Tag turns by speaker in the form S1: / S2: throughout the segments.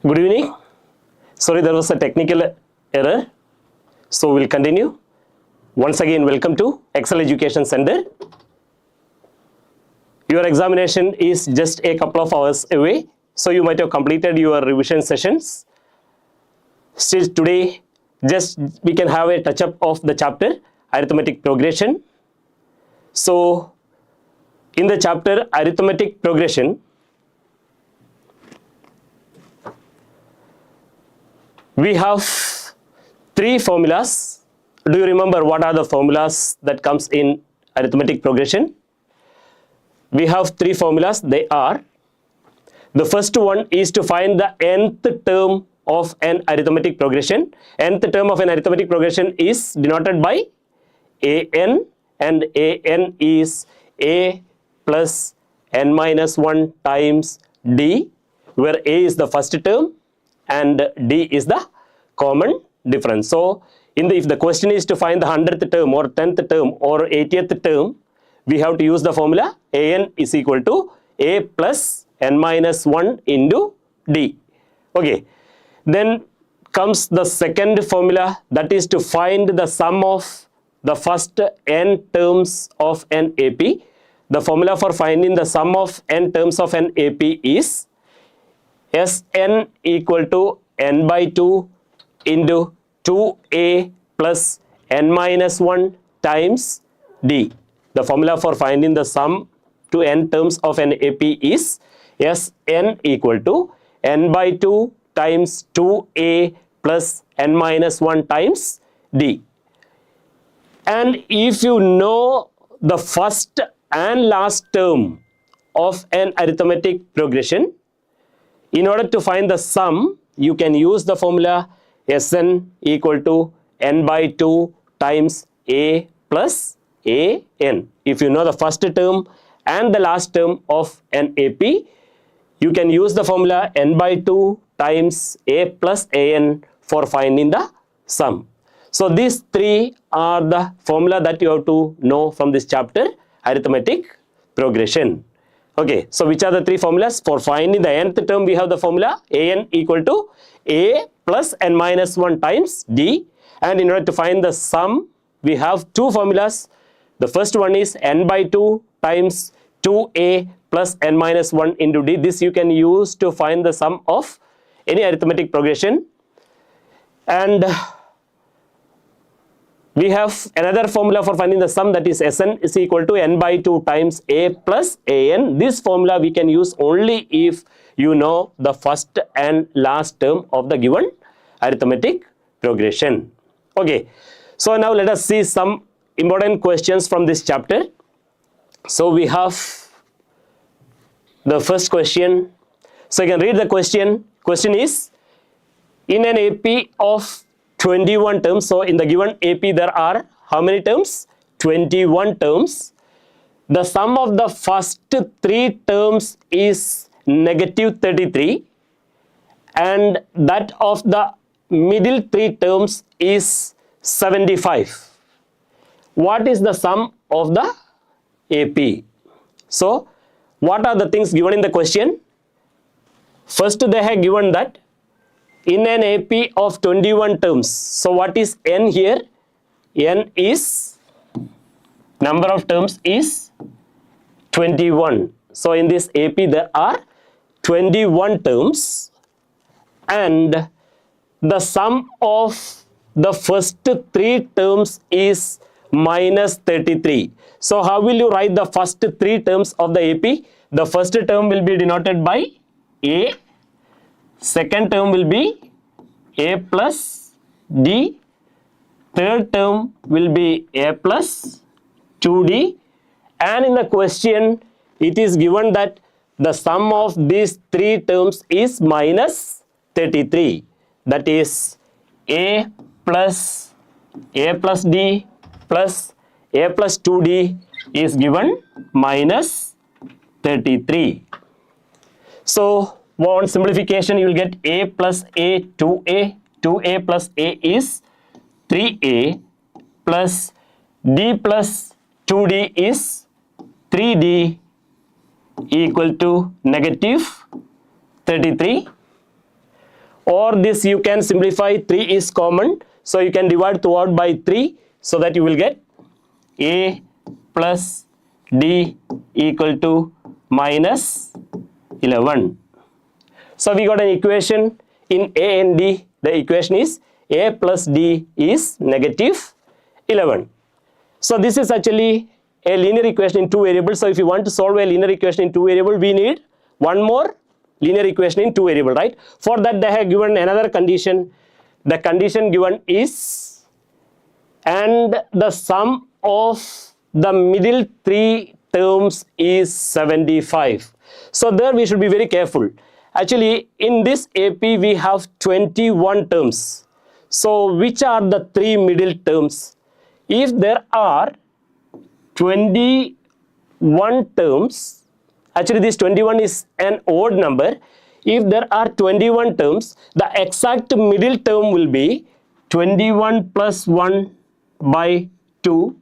S1: Good evening. Sorry, there was a technical error. So we'll continue. Once again, welcome to Excel Education Center. Your examination is just a couple of hours away. So you might have completed your revision sessions. Still today, just we can have a touch up of the chapter Arithmetic Progression. So in the chapter Arithmetic Progression, we have three formulas. Do you remember what are the formulas that comes in arithmetic progression? We have three formulas. They are, the first one is to find the nth term of an arithmetic progression. Nth term of an arithmetic progression is denoted by an, and an is a plus n minus 1 times d, where a is the first term and d is the common difference. So if the question is to find the 100th term or 10th term or 80th term, we have to use the formula an is equal to a plus n minus 1 into d. Okay, then comes the second formula, that is to find the sum of the first n terms of an AP. The formula for finding the sum of n terms of an AP is Sn equal to n by 2 into 2a plus n minus 1 times d. The formula for finding the sum to n terms of an AP is Sn equal to n by 2 times 2a plus n minus 1 times d. And if you know the first and last term of an arithmetic progression, in order to find the sum, you can use the formula Sn equal to n by 2 times a plus an. If you know the first term and the last term of an AP, you can use the formula n by 2 times a plus an for finding the sum. So these three are the formula that you have to know from this chapter, Arithmetic Progression. Okay, so which are the three formulas? For finding the nth term, we have the formula an equal to a plus n minus 1 times d. And in order to find the sum, we have two formulas. The first one is n by 2 times 2a plus n minus 1 into d. This you can use to find the sum of any arithmetic progression. And we have another formula for finding the sum, that is Sn is equal to n by 2 times a plus an. This formula we can use only if you know the first and last term of the given arithmetic progression. Okay, so now let us see some important questions from this chapter. So we have the first question. So you can read the question. Question is, in an AP of 21 terms, so in the given AP there are how many terms? 21 terms. The sum of the first three terms is negative 33 and that of the middle three terms is 75. What is the sum of the AP? So what are the things given in the question? First they have given that in an AP of 21 terms. So what is n here? N is, number of terms is 21. So in this AP there are 21 terms and the sum of the first three terms is minus 33. So how will you write the first three terms of the AP? The first term will be denoted by a, second term will be a plus d, third term will be a plus 2d, and in the question it is given that the sum of these three terms is minus 33. That is a plus d plus a plus 2d is given minus 33. So on simplification, you will get a plus a 2a, 2a plus a is 3a plus d plus 2d is 3d equal to negative 33. or this you can simplify, 3 is common, so you can divide throughout by 3, so that you will get a plus d equal to minus 11. So we got an equation in a and d. The equation is a plus d is negative 11. So this is actually a linear equation in two variables. So if you want to solve a linear equation in two variables, we need one more linear equation in two variables, right? For that they have given another condition. The condition given is, and the sum of the middle three terms is 75. So there we should be very careful. Actually in this AP we have 21 terms. So which are the three middle terms? If there are 21 terms, actually this 21 is an odd number. If there are 21 terms, the exact middle term will be 21 plus 1 by 2,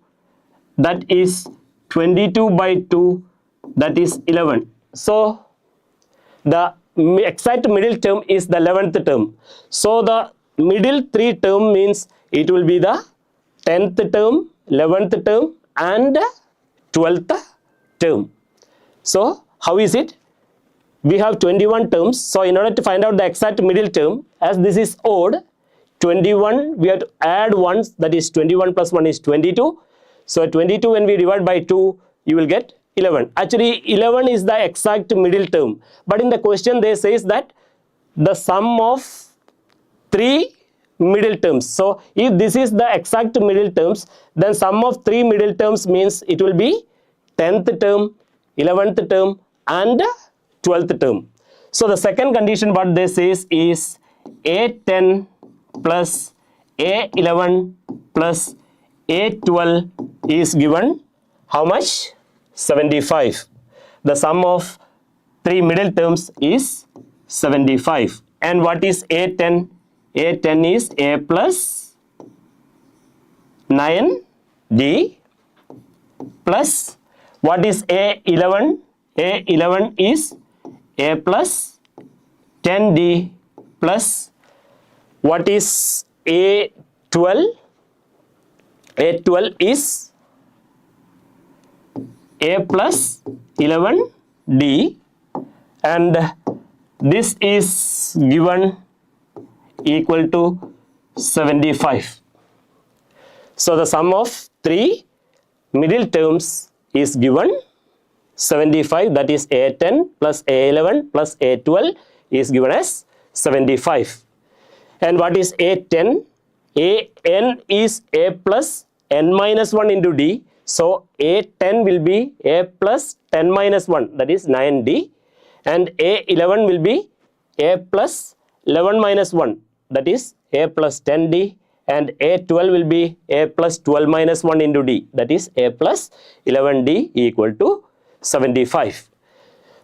S1: that is 22 by 2, that is 11. So the exact middle term is the 11th term. So the middle three term means it will be the 10th term, 11th term and 12th term. So how is it? We have 21 terms. So in order to find out the exact middle term, as this is odd, 21 we have to add ones, that is 21 plus 1 is 22. So 22 when we divide by 2, you will get 11. Actually 11 is the exact middle term, but in the question they says that the sum of three middle terms. So if this is the exact middle terms, then sum of three middle terms means it will be 10th term, 11th term and 12th term. So the second condition what they says is A10 plus A11 plus A12 is given how much? 75. The sum of three middle terms is 75. And what is A10? A10 is A plus 9D plus what is A11? A11 is A plus 10D plus what is A12? A12 is A plus 11D, and this is given equal to 75. So the sum of three middle terms is given 75, that is A10 plus A11 plus A12 is given as 75. And what is A10? An is A plus n minus 1 into D. So A10 will be A plus 10 minus 1, that is 9D, and A11 will be A plus 11 minus 1, that is A plus 10D, and A12 will be A plus 12 minus 1 into D, that is A plus 11D equal to 75.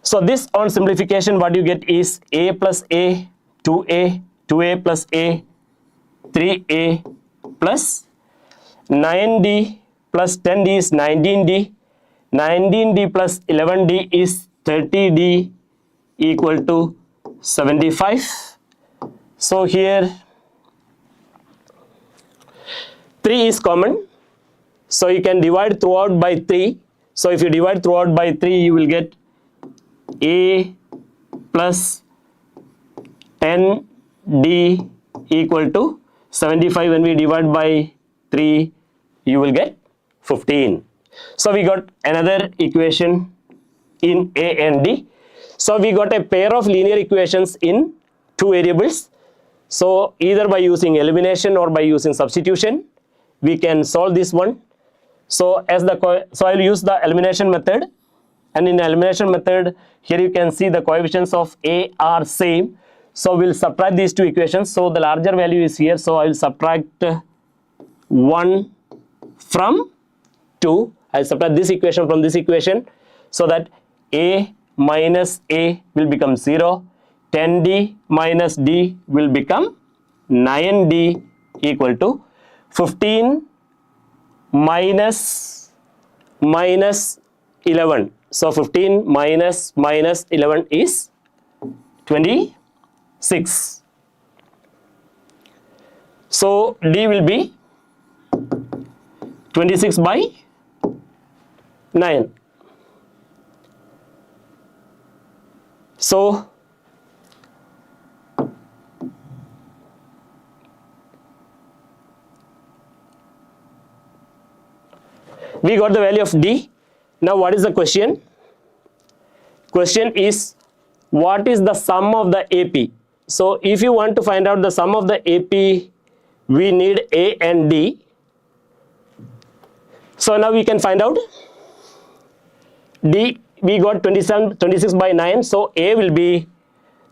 S1: So this on simplification what you get is A plus A, 2A, 2A plus A, 3A plus 9D plus 10D is 19D, 19D plus 11D is 30D equal to 75. So here 3 is common, so you can divide throughout by 3. So if you divide throughout by 3, you will get A plus 10D equal to 75. When we divide by 3, you will get 15. So we got another equation in A and D. So we got a pair of linear equations in two variables. So either by using elimination or by using substitution, we can solve this one. So I will use the elimination method, and in the elimination method here you can see the coefficients of A are same. So we'll subtract these two equations. So the larger value is here, so I will subtract 1 from 2. I'll subtract this equation from this equation, so that A minus A will become 0, 10D minus D will become 9D equal to 15 minus 11. So 15 minus 11 is 26. So D will be 26 by 9. So we got the value of D. Now what is the question? Question is, what is the sum of the AP? So if you want to find out the sum of the AP, we need A and D. So now we can find out D. We got 26 by 9. So A will be,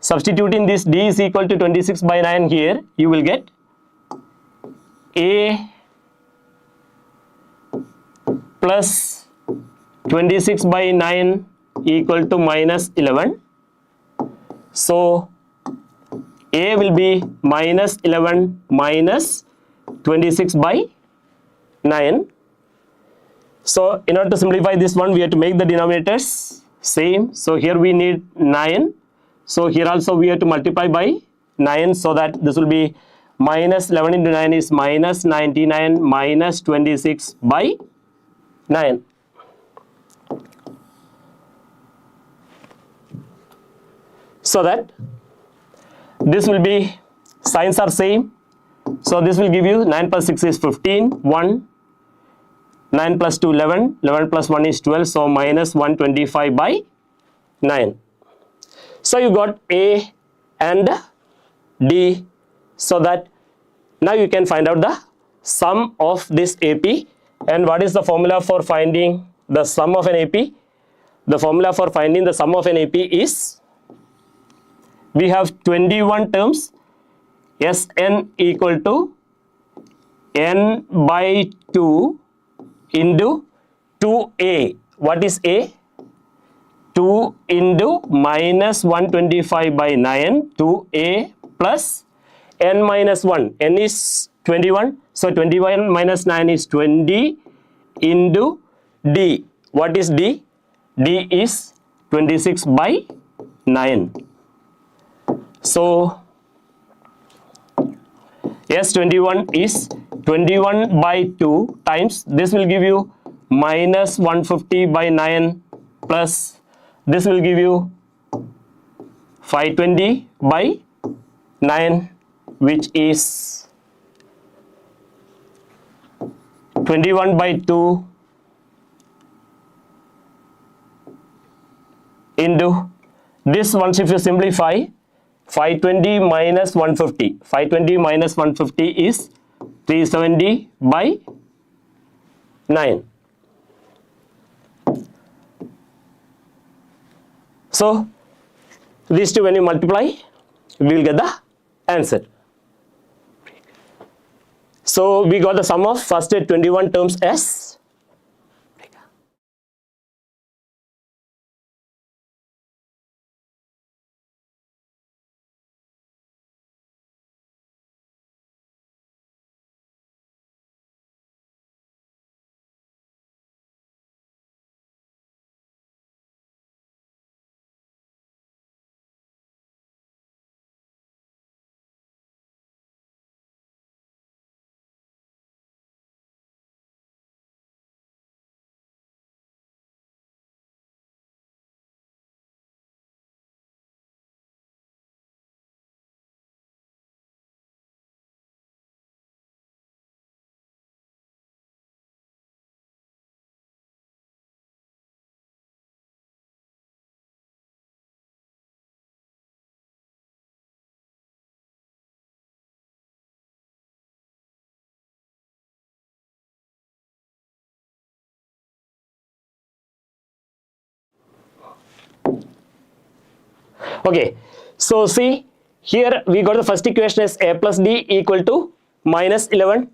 S1: substituting this D is equal to 26 by 9 here, you will get A plus 26 by 9 equal to minus 11. So A will be minus 11 minus 26 by 9. So in order to simplify this one, we have to make the denominators same. So here we need 9. So here also we have to multiply by 9, so that this will be minus 11 into 9 is minus 99 minus 26 by 9. So that this will be, signs are same. So this will give you 9 plus 6 is 15, 1, 9 plus 2 11, 11 plus 1 is 12, so minus 125 by 9. So you got A and D, so that now you can find out the sum of this AP. And what is the formula for finding the sum of an AP? The formula for finding the sum of an AP is, we have 21 terms, Sn equal to n by 2 into 2a. What is a? 2 into minus 125 by 9, 2a plus n minus 1. N is 21. So 21 minus 9 is 20 into d. What is d? D is 26 by 9. So S21 is 21 by 2 times, this will give you minus 150 by 9 plus this will give you 520 by 9, which is 21 by 2 into this. Once if you simplify, 520 minus 150, 520 minus 150 is 370 by 9. So these two when you multiply, we will get the answer. So we got the sum of first 21 terms as okay. So see, here we got the first equation as a plus d equal to minus 11,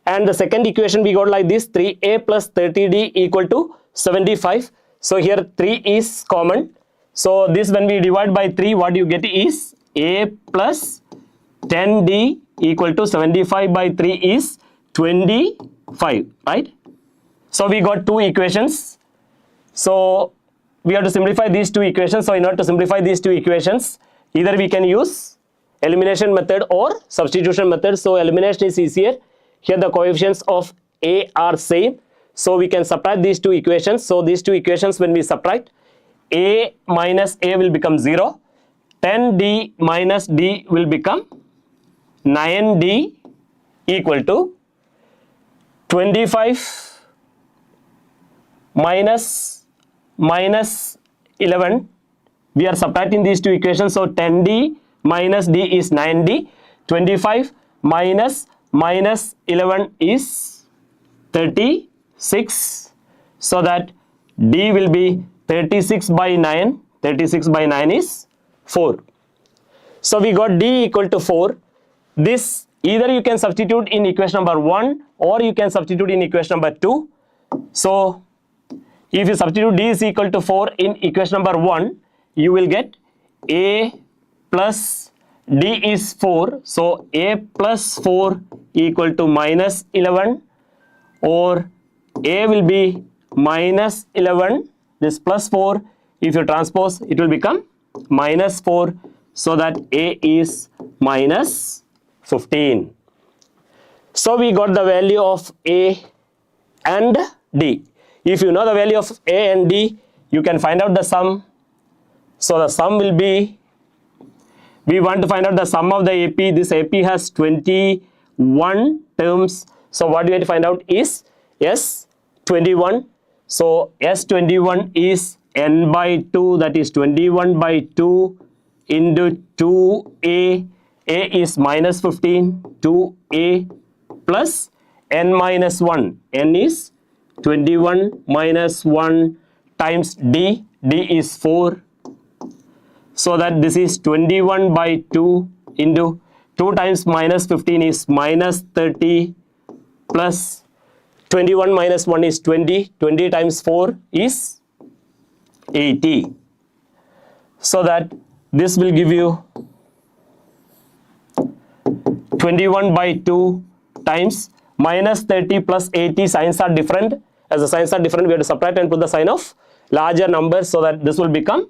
S1: and the second equation we got like this, 3a plus 30d equal to 75. So here 3 is common. So this when we divide by 3, what you get is a plus 10d equal to 75 by 3 is 25, right? So we got two equations. So we have to simplify these two equations. So in order to simplify these two equations, either we can use elimination method or substitution method. So elimination is easier. Here the coefficients of A are same. So we can subtract these two equations. So these two equations, when we subtract, A minus A will become 0. 10D minus D will become 9D equal to 25 minus 11. We are subtracting these two equations. So 10D minus D is 9D. 25 minus 11 is 36. So that D will be 36 by 9. 36 by 9 is 4. So we got D equal to 4. This either you can substitute in equation number 1 or you can substitute in equation number 2. So if you substitute D is equal to 4 in equation number 1, you will get A plus D is 4. So A plus 4 equal to minus 11, or A will be minus 11. This plus 4, if you transpose, it will become minus 4. So that A is minus 15. So we got the value of A and D. If you know the value of A and D, you can find out the sum. So the sum will be, we want to find out the sum of the AP. This AP has 21 terms. So what we have to find out is S21. So S21 is n by 2, that is 21 by 2 into 2A. A is minus 15, 2A plus n minus 1. N is 21 minus 1 times D. D is 4. So that this is 21 by 2 into 2 times minus 15 is minus 30 plus 21 minus 1 is 20. 20 times 4 is 80. So that this will give you 21 by 2 times minus 30 plus 80. Signs are different. As the signs are different, we have to subtract and put the sign of larger numbers, so that this will become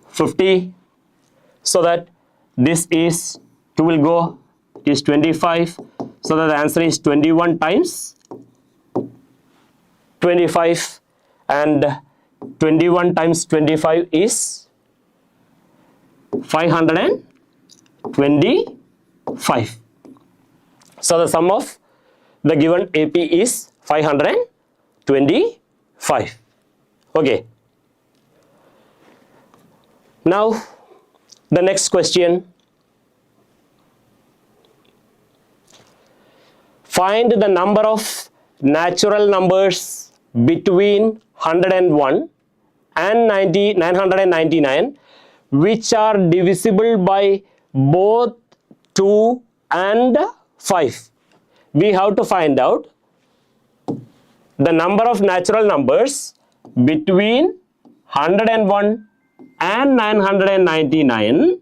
S1: 50. So that this is 2 will go, it is 25. So that the answer is 21 times 25, and 21 times 25 is 525. So the sum of the given AP is 525. Okay. Now the next question. Find the number of natural numbers between 101 and 999 which are divisible by both 2 and 5. We have to find out the number of natural numbers between 101 and 999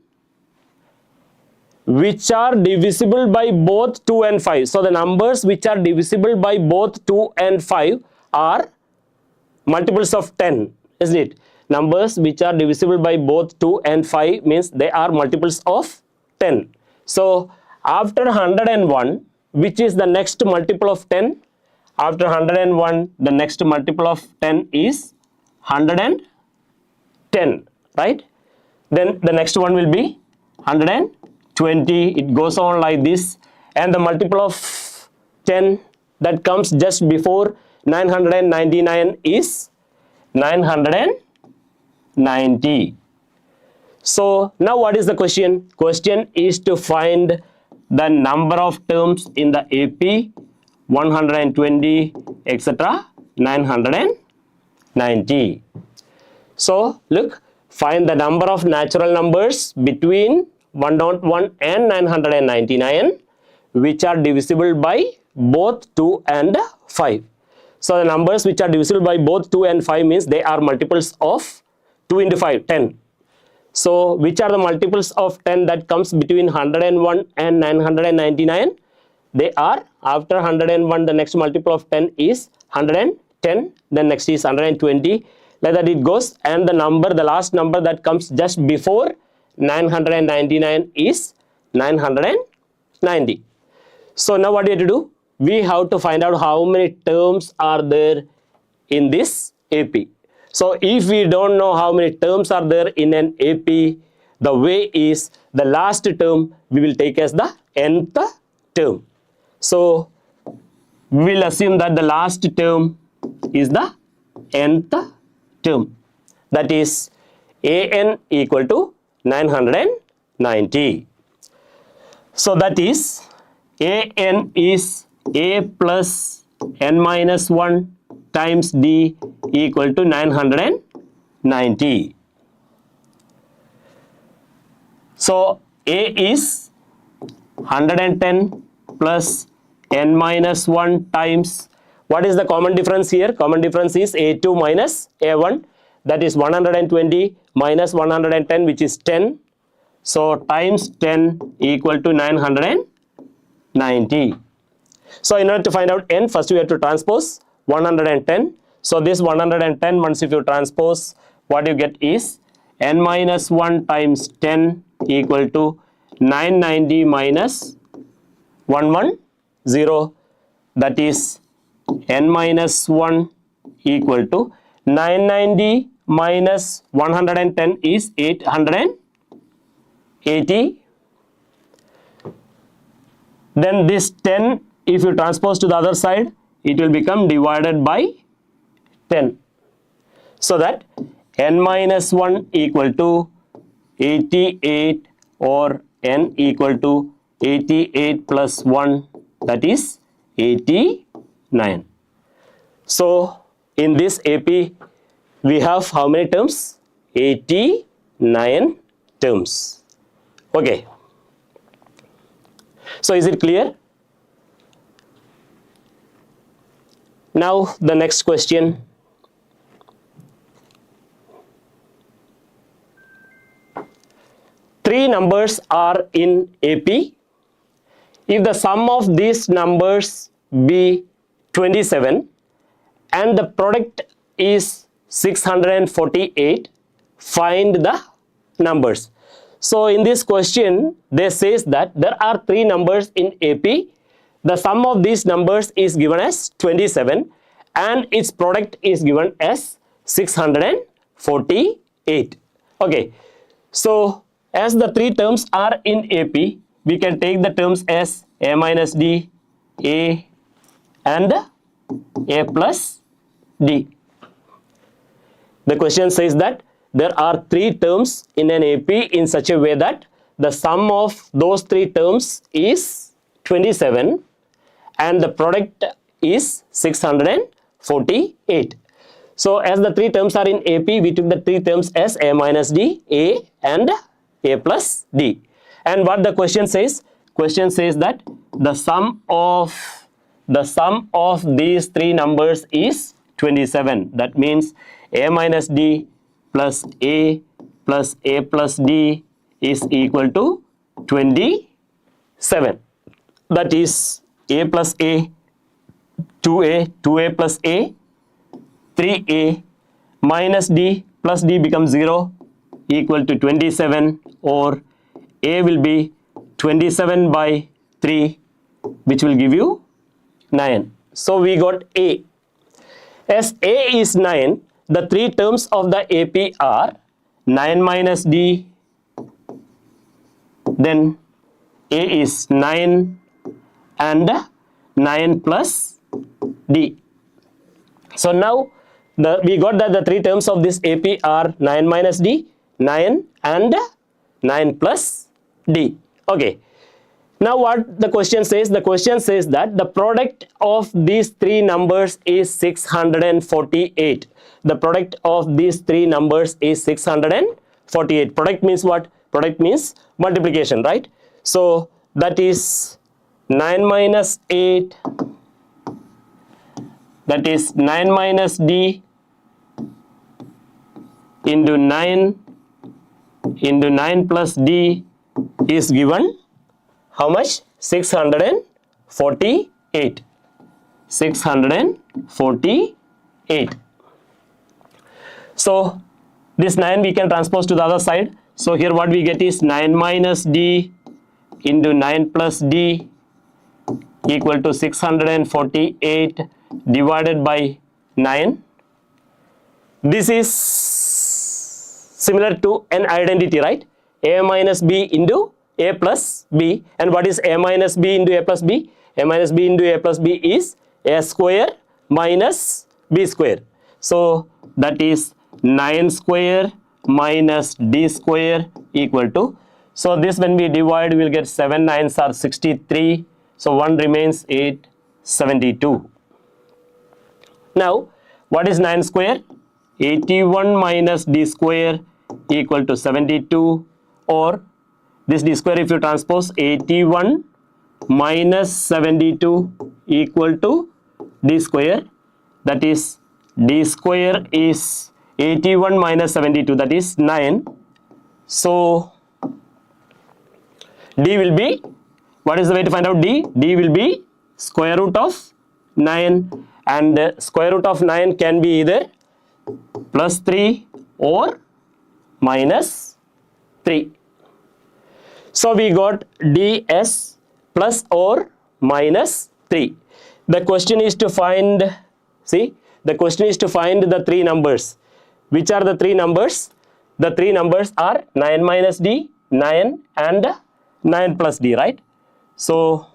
S1: which are divisible by both 2 and 5. So the numbers which are divisible by both 2 and 5 are multiples of 10, isn't it? Numbers which are divisible by both 2 and 5 means they are multiples of 10. So after 101, which is the next multiple of 10? After 101, the next multiple of 10 is 110, right? Then the next one will be 120. It goes on like this, and the multiple of 10 that comes just before 999 is 990. So now what is the question? Question is to find the number of terms in the AP, 120, etc., 990. So look, find the number of natural numbers between 101 and 999 which are divisible by both 2 and 5. So the numbers which are divisible by both 2 and 5 means they are multiples of 2 into 5, 10. So which are the multiples of 10 that comes between 101 and 999? They are, after 101, the next multiple of 10 is 110, then next is 120, like that it goes, and the number, the last number that comes just before 999 is 990. So now what do we have to do? We have to find out how many terms are there in this AP. So if we don't know how many terms are there in an AP, the way is the last term we will take as the nth term. So we will assume that the last term is the nth term, that is an equal to 990. So that is an is a plus n minus 1 times d equal to 990. So a is 110 plus n minus 1 times, what is the common difference here? Common difference is a2 minus a1, that is 120 minus 110, which is 10. So times 10 equal to 990. So in order to find out n, first we have to transpose 110. So this 110, once if you transpose, what you get is n minus 1 times 10 equal to 990 minus 110, that is n minus 1 equal to 990 minus 110 is 880. Then this 10, if you transpose to the other side, it will become divided by 10. So that n minus 1 equal to 88, or n equal to 88 plus 1, that is 89. So in this AP we have how many terms? 89 terms. Okay. So is it clear? Now the next question. Three numbers are in AP. If the sum of these numbers be 27 and the product is 648, find the numbers. So in this question, they says that there are three numbers in AP. The sum of these numbers is given as 27 and its product is given as 648. Okay, so as the three terms are in AP, we can take the terms as a minus d, a and a plus d. The question says that there are three terms in an AP in such a way that the sum of those three terms is 27 and the product is 648. So as the three terms are in AP, we took the three terms as a minus d, a and a plus d. And what the question says? Question says that the sum of these three numbers is 27. That means a minus d plus a plus d is equal to 27. That is a plus a, 2a plus a, 3a minus d plus d becomes 0 equal to 27, or a will be 27 by 3, which will give you 9. So we got a. As a is 9, the three terms of the AP are 9 minus d, then a is 9 and 9 plus d. So now we got that the three terms of this AP are 9 minus d, 9 and 9 plus d. Okay. Now what the question says? The question says that the product of these three numbers is 648. The product of these three numbers is 648. Product means what? Product means multiplication, right? So that is 9 minus 8, that is 9 minus d into 9 plus d is given how much? 648. 648. So this 9 we can transpose to the other side. So here what we get is 9 minus d into 9 plus d equal to 648 divided by 9. This is similar to an identity, right? A minus b into a plus b. And what is a minus b into a plus b? A minus b into a plus b is a square minus b square. So that is 9 square minus d square equal to, so this when we divide we will get 7 9s are 63, so 1 remains 8, 72. Now what is 9 square? 81 minus d square equal to 72, or this d square if you transpose, 81 minus 72 equal to d square, that is d square is 81 minus 72, that is 9. So d will be, what is the way to find out d? D will be square root of 9, and square root of 9 can be either plus 3 or minus 3. So we got d as plus or minus 3. The question is to find, see, the question is to find the three numbers. Which are the three numbers? The three numbers are 9 minus d, 9 and 9 plus d, right? So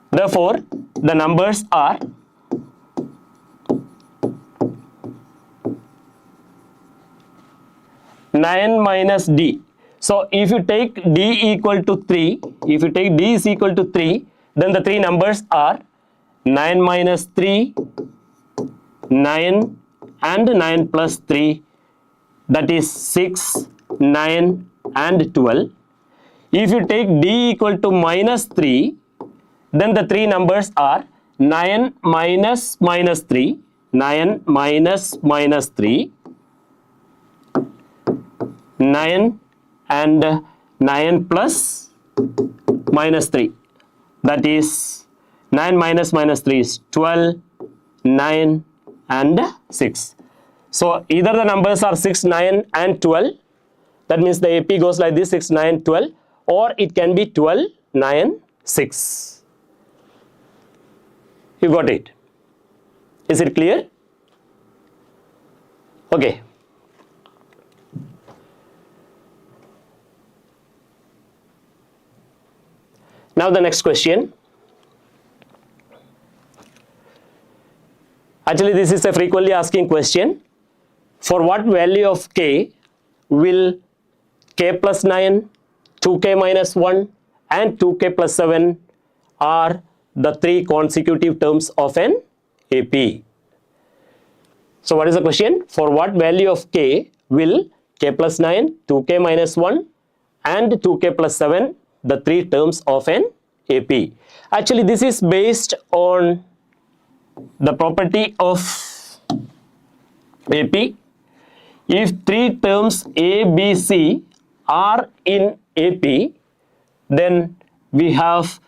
S1: therefore the numbers are 9 minus d. So if you take d equal to 3, if you take d is equal to 3, then the three numbers are 9 minus 3, 9 and 9 plus 3, that is 6, 9 and 12. If you take d equal to minus 3, then the three numbers are 9 minus minus 3, 9 minus minus 3, 9 and 9 plus minus 3, that is 9 minus minus 3 is 12, 9 and 6. So either the numbers are 6, 9 and 12, that means the AP goes like this, 6, 9, 12, or it can be 12, 9, 6. You got it? Is it clear? Okay. Now the next question. Actually this is a frequently asking question. For what value of k will k plus 9, 2k minus 1 and 2k plus 7 are the three consecutive terms of an AP? So what is the question? For what value of k will k plus 9, 2k minus 1 and 2k plus 7 the three terms of an AP? Actually this is based on the property of AP. If three terms A, B, C are in AP, then we have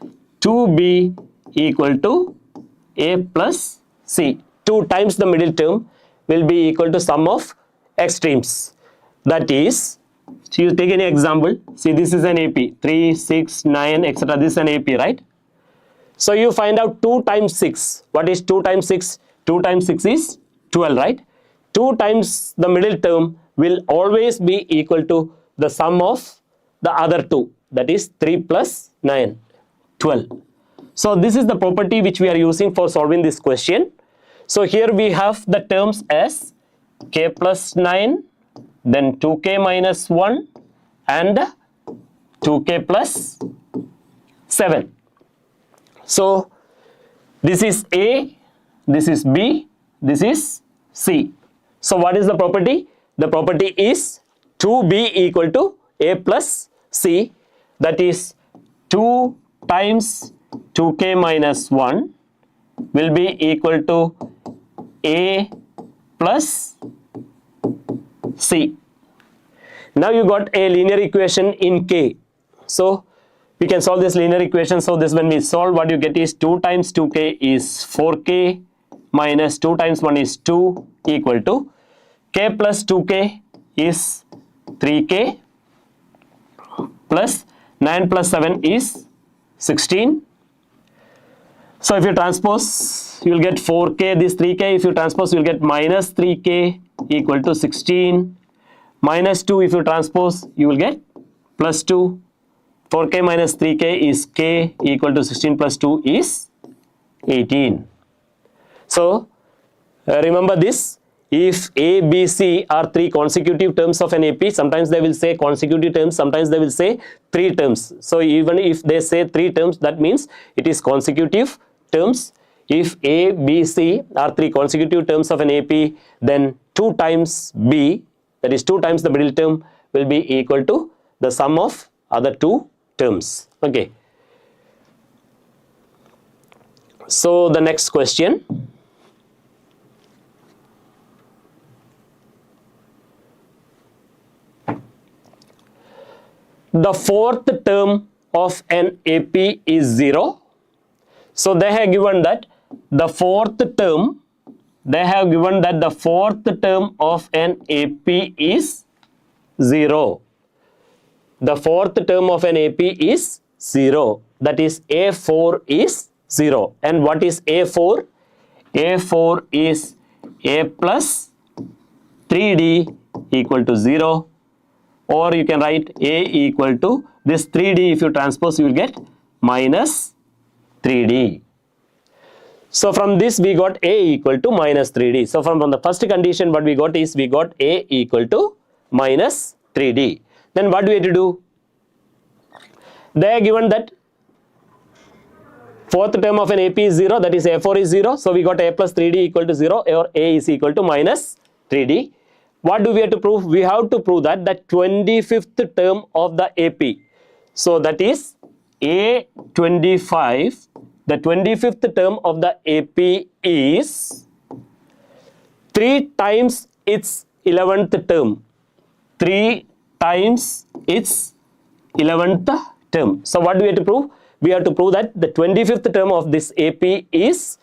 S1: 2B equal to A plus C. 2 times the middle term will be equal to sum of extremes. That is, so you take any example. See, this is an AP, 3, 6, 9, etc. This is an AP, right? So you find out 2 times 6. What is 2 times 6? 2 times 6 is 12, right? 2 times the middle term will always be equal to the sum of the other two. That is 3 plus 9, 12. So this is the property which we are using for solving this question. So here we have the terms as k plus 9, then 2k minus 1 and 2k plus 7. So this is A, this is B, this is C. So what is the property? The property is 2B equal to A plus C, that is 2 times 2k minus 1 will be equal to A plus C. Now you got a linear equation in K. So we can solve this linear equation. So this when we solve, what you get is 2 times 2k is 4k minus 2 times 1 is 2 equal to k plus 2k is 3k plus 9 plus 7 is 16. So if you transpose, you will get 4k, this 3k. If you transpose, you will get minus 3k equal to 16. Minus 2, if you transpose, you will get plus 2. 4k minus 3k is k equal to 16 plus 2 is 18. So remember this. If A, B, C are three consecutive terms of an AP, sometimes they will say consecutive terms, sometimes they will say three terms. So even if they say three terms, that means it is consecutive terms. If A, B, C are three consecutive terms of an AP, then 2 times B, that is 2 times the middle term, will be equal to the sum of other two terms. Okay. So the next question. The fourth term of an AP is 0. So they have given that the fourth term, the fourth term of an AP is 0. The fourth term of an AP is 0. That is A4 is 0. And what is A4? A4 is A plus 3D equal to 0. Or you can write A equal to this 3D, if you transpose, you will get minus 3D. So from this we got A equal to minus 3D. So from the first condition what we got is we got A equal to minus 3D. Then what do we have to do? They are given that fourth term of an AP is 0, that is A4 is 0. So we got A plus 3D equal to 0, or A is equal to minus 3D. What do we have to prove? We have to prove that the 25th term of the AP. So that is A25. The 25th term of the AP is 3 times its 11th term. 3 times its 11th term. So what do we have to prove? We have to prove that the 25th term of this AP is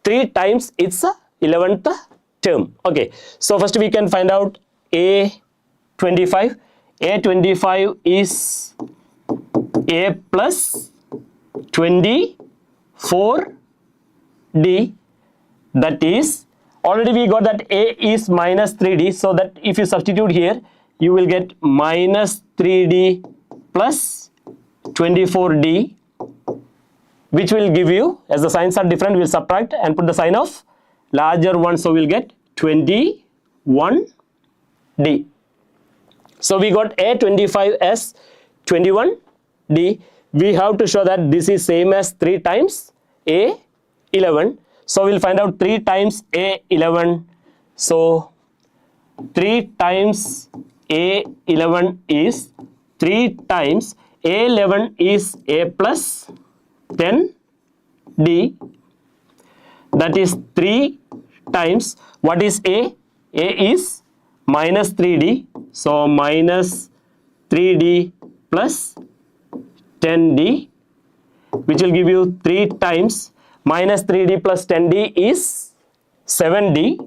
S1: 3 times its 11th term. Okay, so first we can find out A25. A25 is A plus 24D. That is, already we got that A is minus 3D. So that if you substitute here, you will get minus 3D plus 24D, which will give you, as the signs are different, we will subtract and put the sign of larger one, so we'll get 21D. So we got A25 as 21D. We have to show that this is same as 3 times A11. So we'll find out 3 times A11. So 3 times A11 is 3 times A11 is A plus 10D. That is 3 times, what is A? A is minus 3D. So minus 3D plus 10D, which will give you 3 times minus 3D plus 10D is 7D.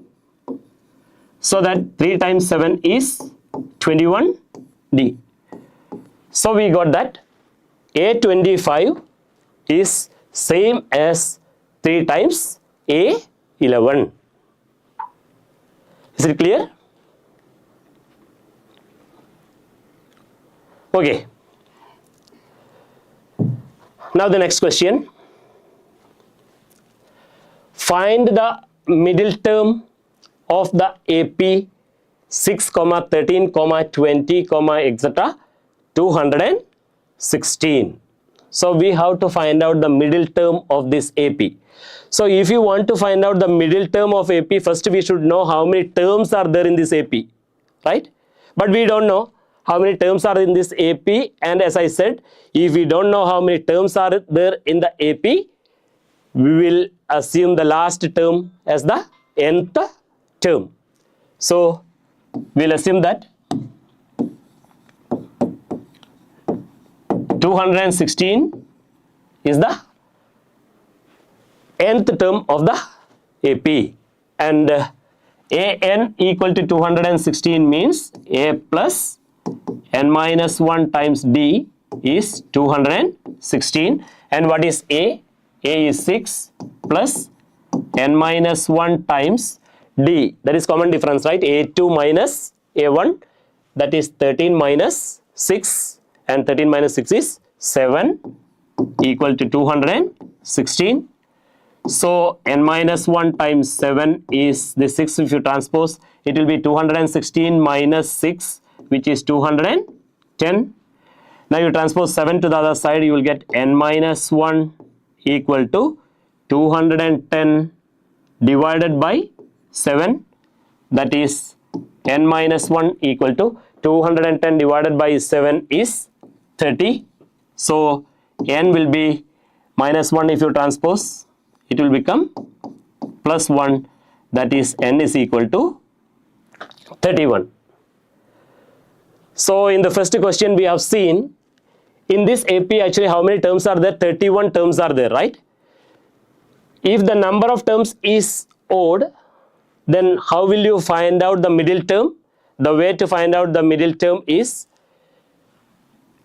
S1: So that 3 times 7 is 21D. So we got that A25 is same as 3 times A11. Is it clear? Okay. Now the next question. Find the middle term of the AP 6, 13, 20, etc. 216. So we have to find out the middle term of this AP. So if you want to find out the middle term of AP, first we should know how many terms are there in this AP, right? But we don't know how many terms are in this AP, and as I said, if we don't know how many terms are there in the AP, we will assume the last term as the nth term. So we'll assume that 216 is the nth term of the AP, and an equal to 216 means a plus n minus 1 times d is 216. And what is a? A is 6 plus n minus 1 times d. That is common difference, right? a2 minus a1, that is 13 minus 6, and 13 minus 6 is 7 equal to 216. So n minus 1 times 7 is the 6. If you transpose, it will be 216 minus 6, which is 210. Now you transpose 7 to the other side, you will get n minus 1 equal to 210 divided by 7, that is n minus 1 equal to 210 divided by 7 is 30. So n will be minus 1. If you transpose, it will become plus 1, that is n is equal to 31. So in the first question we have seen, in this AP actually how many terms are there? 31 terms are there, right? If the number of terms is odd, then how will you find out the middle term? The way to find out the middle term is,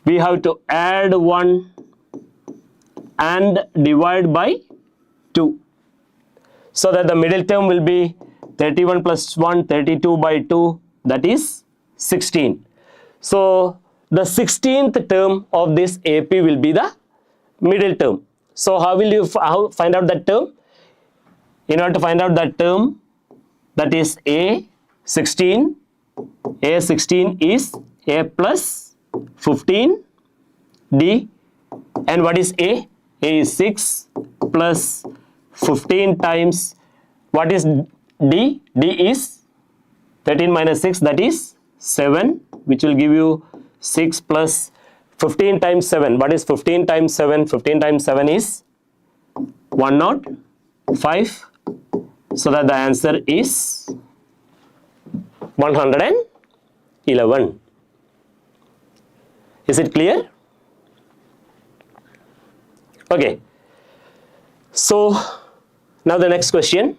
S1: we have to add 1 and divide by 2. So that the middle term will be 31 plus 1, 32 by 2, that is 16. So the 16th term of this AP will be the middle term. So how will you find out that term? In order to find out that term, that is A16 is A plus 15 D. And what is A? A is 6 plus 15 times, what is D? D is 13 minus 6, that is 7, which will give you 6 plus 15 times 7. What is 15 times 7? 15 times 7 is 105. So that the answer is 111. Is it clear? Okay. So now the next question.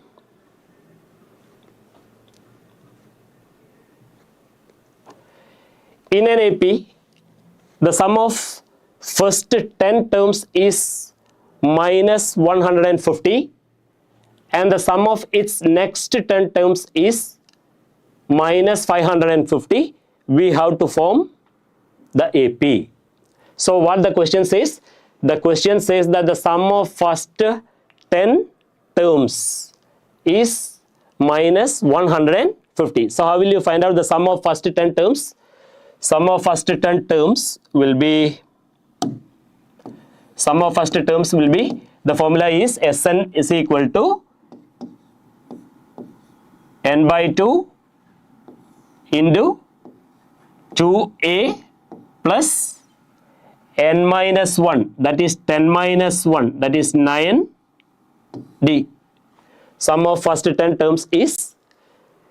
S1: In an AP, the sum of first 10 terms is minus 150 and the sum of its next 10 terms is minus 550. We have to form the AP. So what the question says? The question says that the sum of first 10 terms is minus 150. So how will you find out the sum of first 10 terms? Sum of first 10 terms will be, the formula is Sn is equal to n by 2 into 2a plus n minus 1, that is 10 minus 1, that is 9d. Sum of first 10 terms is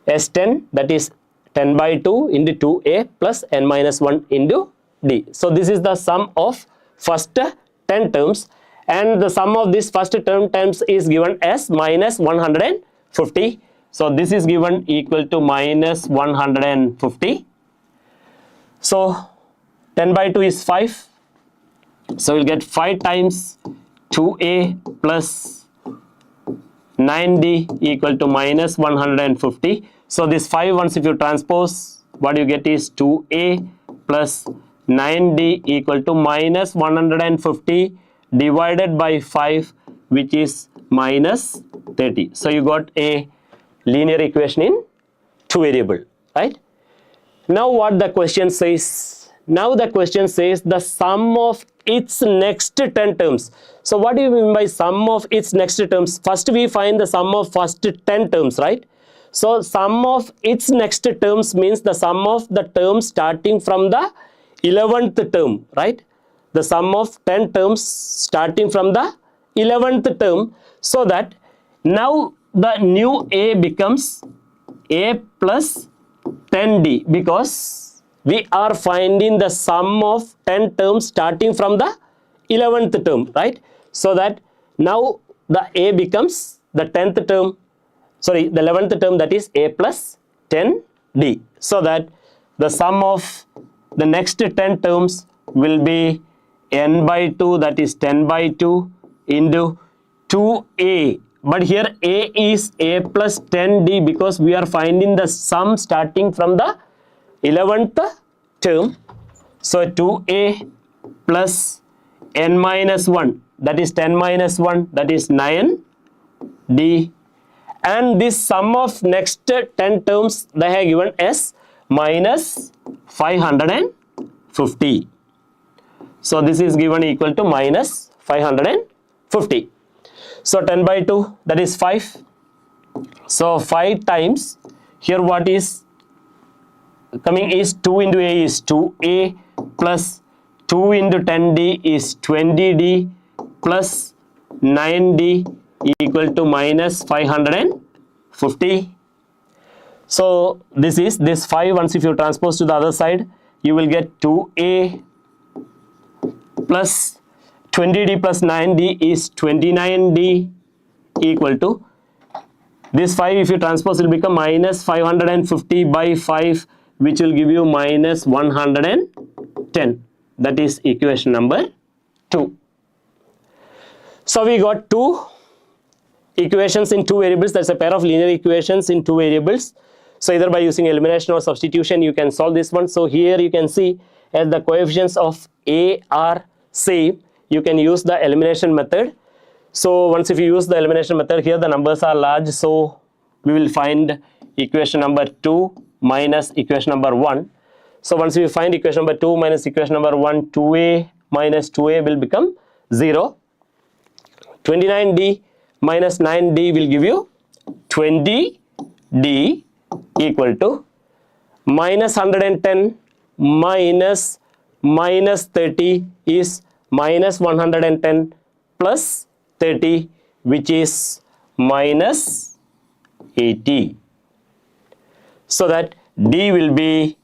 S1: S10, that is 10 by 2 into 2a plus n minus 1 into d. So this is the sum of first 10 terms, and the sum of this first 10 terms is given as minus 150. So this is given equal to minus 150. So 10 by 2 is 5. So we'll get 5 times 2a plus 9d equal to minus 150. So this 5 once if you transpose, what you get is 2a plus 9d equal to minus 150 divided by 5, which is minus 30. So you got a linear equation in 2 variable, right? Now what the question says? Now the question says the sum of its next 10 terms. So what do you mean by sum of its next terms? First we find the sum of first 10 terms, right? So sum of its next terms means the sum of the terms starting from the 11th term, right? The sum of 10 terms starting from the 11th term, so that now the new a becomes a plus 10d, because we are finding the sum of 10 terms starting from the 11th term, right? So that now the a becomes the 10th term. sorry, the 11th term, that is a plus 10d. So that the sum of the next 10 terms will be n by 2, that is 10 by 2 into 2a. But here a is a plus 10d because we are finding the sum starting from the 11th term. So 2a plus n minus 1, that is 10 minus 1, that is 9d. And this sum of next 10 terms they have given as minus 550. So this is given equal to minus 550. So 10 by 2, that is 5. So 5 times, here what is coming is 2 into a is 2a plus 2 into 10d is 20d plus 9d equal to minus 550. So this is this 5, once if you transpose to the other side, you will get 2a plus 20d plus 9d is 29d equal to this 5, if you transpose, it will become minus 550 by 5, which will give you minus 110. That is equation number 2. So we got two equations in two variables. That's a pair of linear equations in two variables. So either by using elimination or substitution you can solve this one. So here you can see as the coefficients of a are same, you can use the elimination method. So once if you use the elimination method, here the numbers are large, so we will find equation number 2 minus equation number 1. So once we find equation number 2 minus equation number 1, 2a minus 2a will become 0. 29d minus 9d will give you 20d equal to minus 110 minus minus 30 is minus 110 plus 30, which is minus 80. So that d will be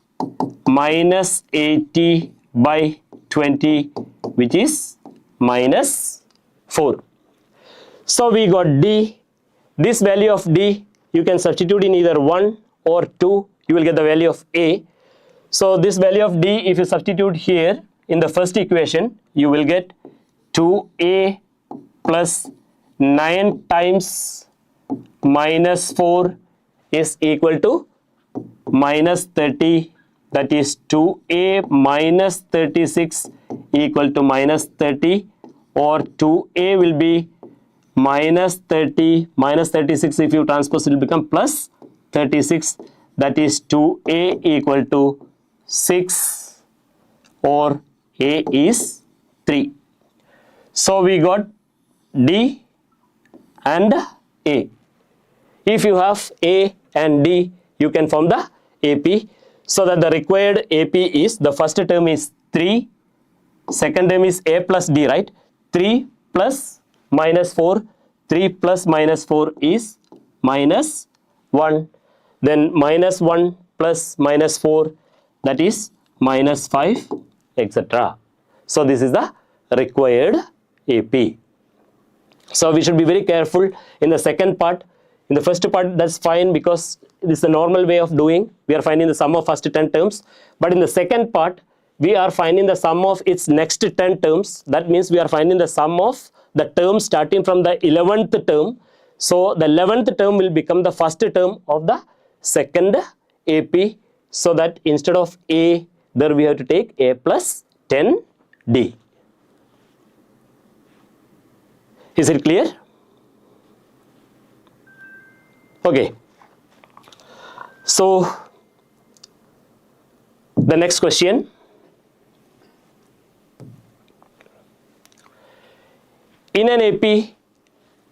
S1: minus 80 by 20, which is minus 4. So we got d. This value of d you can substitute in either 1 or 2, you will get the value of a. So this value of d, if you substitute here in the first equation, you will get 2a plus 9 times minus 4 is equal to minus 30, that is 2a minus 36 equal to minus 30, or 2a will be minus 30 minus 36, if you transpose it will become plus 36, that is 2a equal to 6, or a is 3. So we got d and a. If you have a and d, you can form the AP. So that the required AP is, the first term is 3, second term is a plus d, right? 3 plus minus 4, 3 plus minus 4 is minus 1, then minus 1 plus minus 4, that is minus 5, etc. So this is the required AP. So we should be very careful in the second part. In the first part, that's fine because this is the normal way of doing. We are finding the sum of first 10 terms. But in the second part, we are finding the sum of its next 10 terms. That means we are finding the sum of the terms starting from the 11th term. So the 11th term will become the first term of the second AP. So that instead of a, there we have to take a plus 10d. Is it clear? Okay. So the next question. In an AP,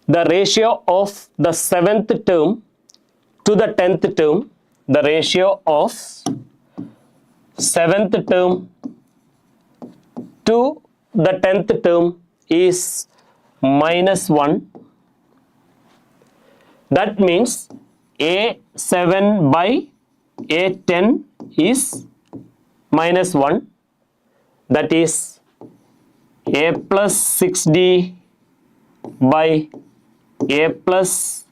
S1: the ratio of the 7th term to the 10th term, the ratio of 7th term to the 10th term is -1. That means A7 by A10 is -1. That is A plus 6D by A plus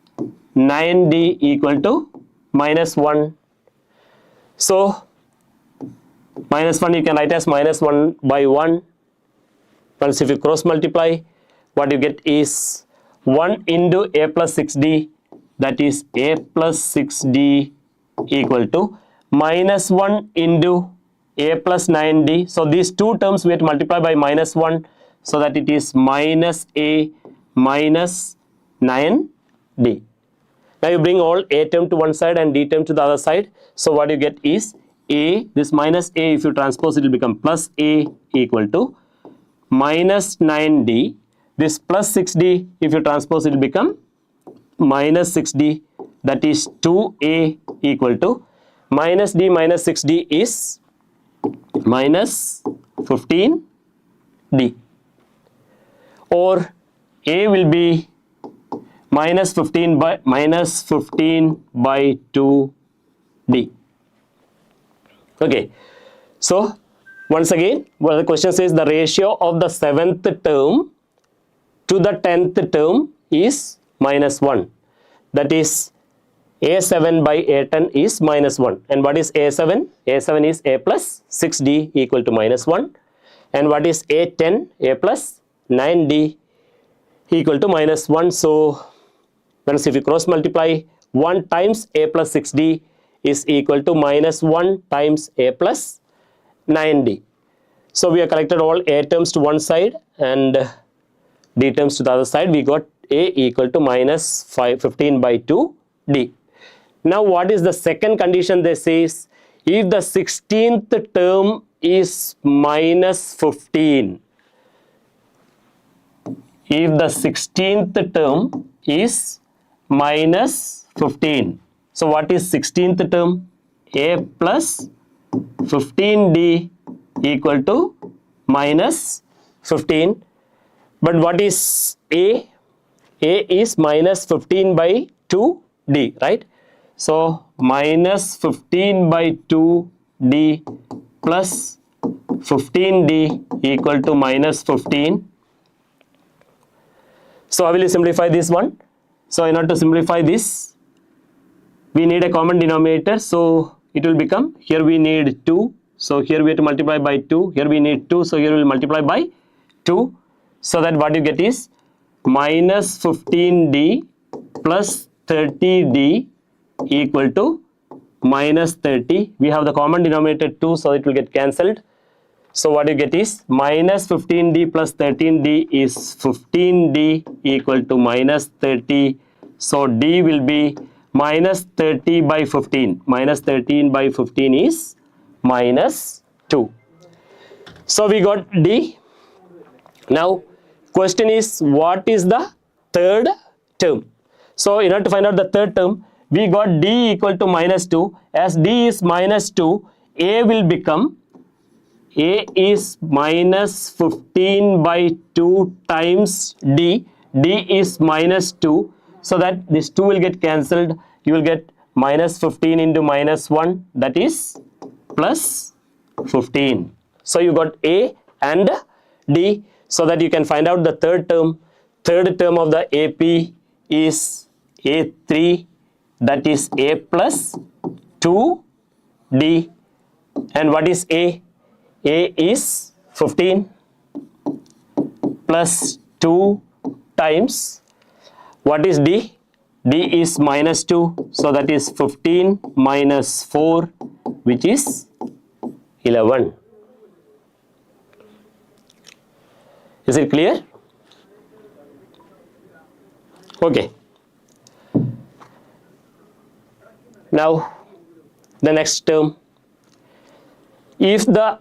S1: 9d equal to minus 1. So minus 1 you can write as minus 1 by 1. Once if you cross multiply, what you get is 1 into a plus 6d, that is a plus 6d equal to minus 1 into a plus 9d. So these two terms we have to multiply by minus 1, so that it is minus a minus 9d. Now you bring all a term to one side and d term to the other side. So what you get is a, this minus a, if you transpose it will become plus a equal to minus 9d. This plus 6d, if you transpose it will become minus 6d, that is 2a equal to minus d minus 6d is minus 15d, or a will be minus 15 by 2d. Okay, so once again, well, the question says the ratio of the 7th term to the 10th term is minus 1. That is a7 by a10 is minus 1. And what is a7? a7 is a plus 6d equal to minus 1. And what is a10? a plus 9d equal to minus 1. So once if you cross multiply, 1 times a plus 6d is equal to minus 1 times a plus 9d. So we have collected all a terms to one side and d terms to the other side. We got a equal to minus 15 by 2d. Now what is the second condition? They says if the 16th term is minus 15. If the 16th term is minus 15. So what is 16th term? A plus 15d equal to minus 15. But what is a? A is minus 15 by 2d, right? So minus 15 by 2d plus 15d equal to minus 15. So I will simplify this one. So in order to simplify this, we need a common denominator. So it will become, here we need 2. So here we have to multiply by 2. Here we need 2. So here we will multiply by 2. So that what you get is minus 15d plus 30d equal to minus 30. We have the common denominator 2, so it will get cancelled. So what you get is minus 15d plus 13d is 15d equal to minus 30. So d will be minus 30 by 15. Minus 13 by 15 is minus 2. So we got d. Now question is, what is the third term? So in order to find out the third term, we got d equal to minus 2. As d is minus 2, a will become, a is minus 15 by 2 times d. d is minus 2. So that this 2 will get cancelled. You will get minus 15 into minus 1, that is plus 15. So you got a and d, so that you can find out the third term. Third term of the AP is a3, that is a plus 2d. And what is a? A is 15 plus 2 times, what is d? d is minus 2, so that is 15 minus 4, which is 11. Is it clear? Okay. Now the next term. If the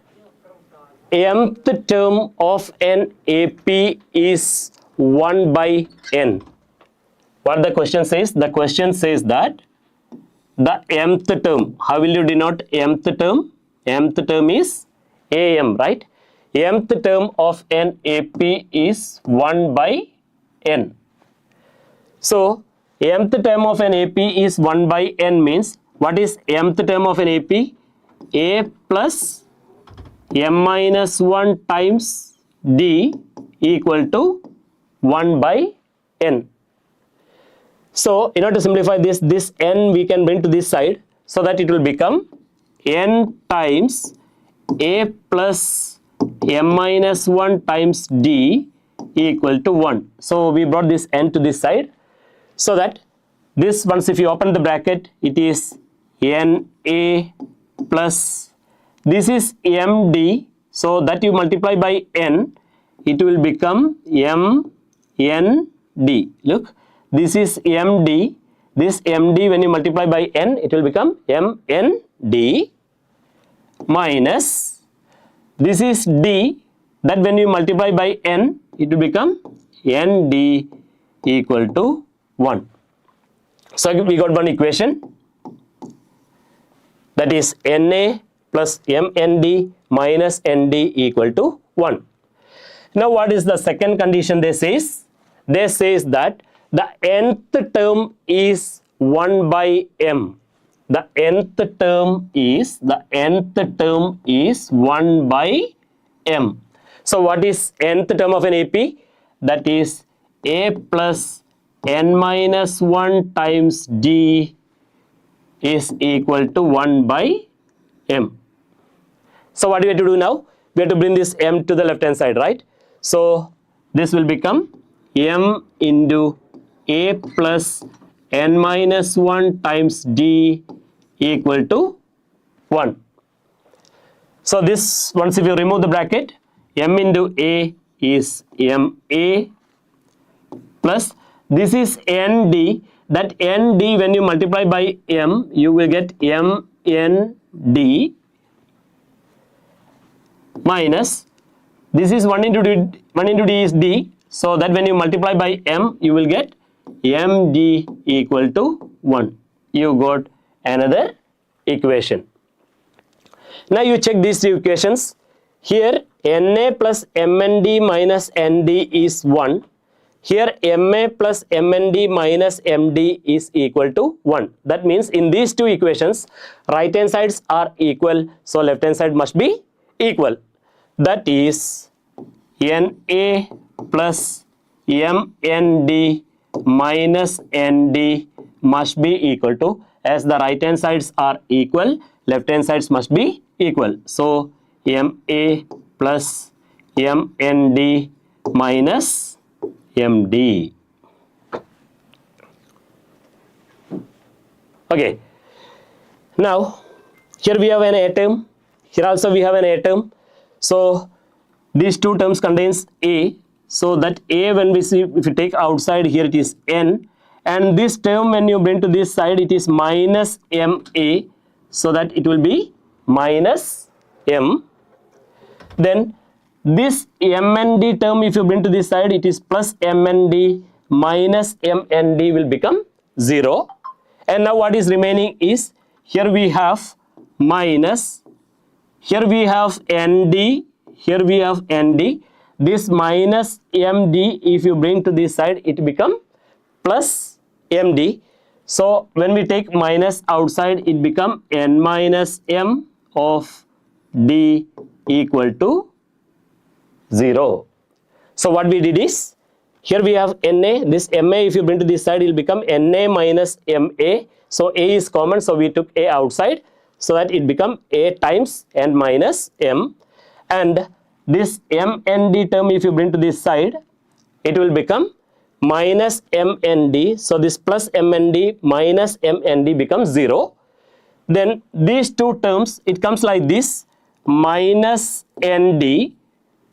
S1: mth term of an AP is 1 by n. What the question says? The question says that the mth term, how will you denote mth term? Mth term is am, right? Mth term of an AP is 1 by n. So mth term of an AP is 1 by n means, what is mth term of an AP? A plus m minus 1 times d equal to 1 by n. So in order to simplify this n we can bring to this side, so that it will become n times a plus m minus 1 times d equal to 1. So we brought this n to this side, so that this, once if you open the bracket, it is na plus, this is md, so that you multiply by n, it will become mnd. Look, this is md, this md when you multiply by n, it will become mnd, minus this is d, that when you multiply by n, it will become nd equal to 1. So we got one equation, that is na plus mnd minus nd equal to 1. Now what is the second condition they says? They says that the nth term is 1 by m. The nth term is 1 by m. So what is nth term of an AP? That is a plus n minus 1 times d is equal to 1 by m. So what do we have to do now? We have to bring this m to the left hand side, right? So this will become m into a plus n minus 1 times d equal to 1. So this, once if you remove the bracket, m into a is ma plus this is nd, that nd when you multiply by m, you will get mnd minus this is 1 into d is d, so that when you multiply by m, you will get md equal to 1. You got another equation. Now you check these two equations. Here na plus mnd minus nd is 1. Here ma plus mnd minus md is equal to 1. That means in these two equations, right hand sides are equal, so left hand side must be equal. That is na plus mnd minus nd must be equal to, as the right hand sides are equal, left hand sides must be equal. So ma plus mnd minus md. Okay, now here we have an a term, here also we have an a term. So these two terms contains a, so that a when we see, if you take outside, here it is n, and this term when you bring to this side, it is minus ma, so that it will be minus m. Then this mnd term if you bring to this side, it is plus mnd minus mnd will become 0. And now what is remaining is, here we have minus, here we have nd, here we have nd, this minus md if you bring to this side, it become plus md. So when we take minus outside, it become n minus m of d equal to 0. So what we did is, here we have na, this ma if you bring to this side, it will become na minus ma. So a is common, so we took a outside, so that it become a times n minus m. And this mnd term if you bring to this side, it will become minus mnd. So this plus mnd minus mnd becomes 0. Then these two terms, it comes like this, minus nd,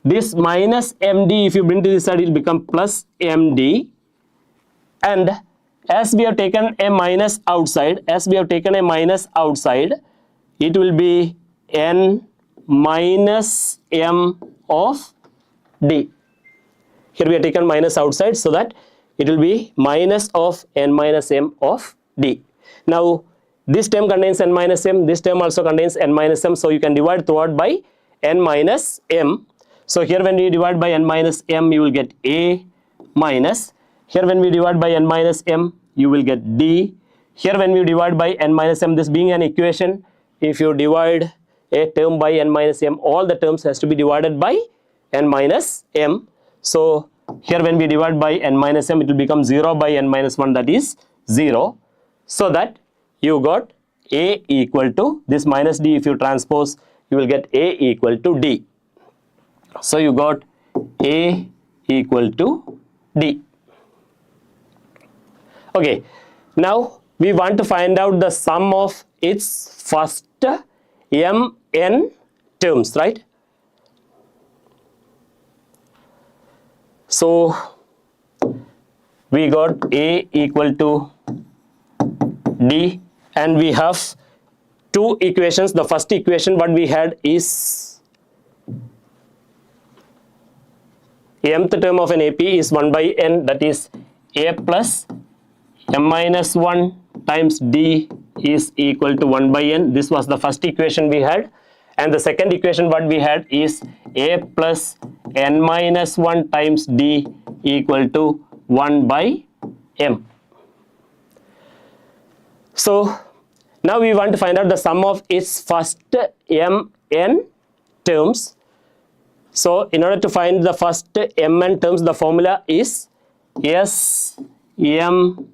S1: this minus md if you bring to this side, it will become plus md. And as we have taken a minus outside, it will be n minus m of d. Here we have taken minus outside, so that it will be minus of n minus m of d. Now this term contains n minus m, this term also contains n minus m, so you can divide throughout by n minus m. So here when we divide by n minus m, you will get a minus, here when we divide by n minus m, you will get d. Here when we divide by n minus m, this being an equation, if you divide a term by n minus m, all the terms has to be divided by n minus m. So here when we divide by n minus m, it will become 0 by n minus 1, that is 0. So that you got A equal to this minus D. If you transpose, you will get A equal to D. So you got A equal to D. Okay, now we want to find out the sum of its first mn terms, right? So we got A equal to D, and we have two equations. The first equation what we had is mth term of an AP is 1 by n, that is A plus m minus 1 times D is equal to 1 by n. This was the first equation we had. And the second equation what we had is A plus n minus 1 times D equal to 1 by m. So now we want to find out the sum of its first mn terms. So in order to find the first mn terms, the formula is Smn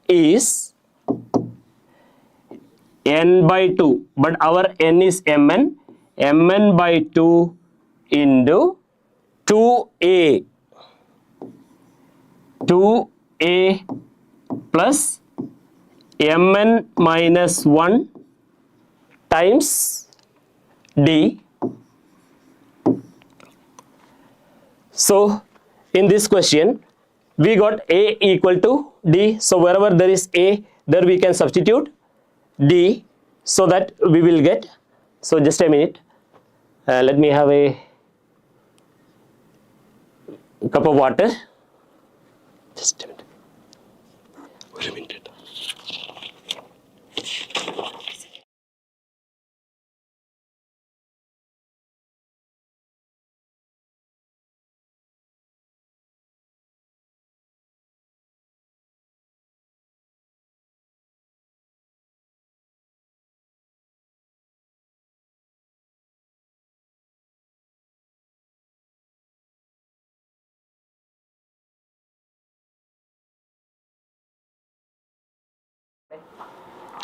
S1: is n by 2, but our n is mn by 2 into 2a plus mn minus 1 times D. So in this question we got A equal to D, so wherever there is A, there we can substitute D, so that we will get, so just a minute, let me have a cup of water, just a minute. Wait a minute.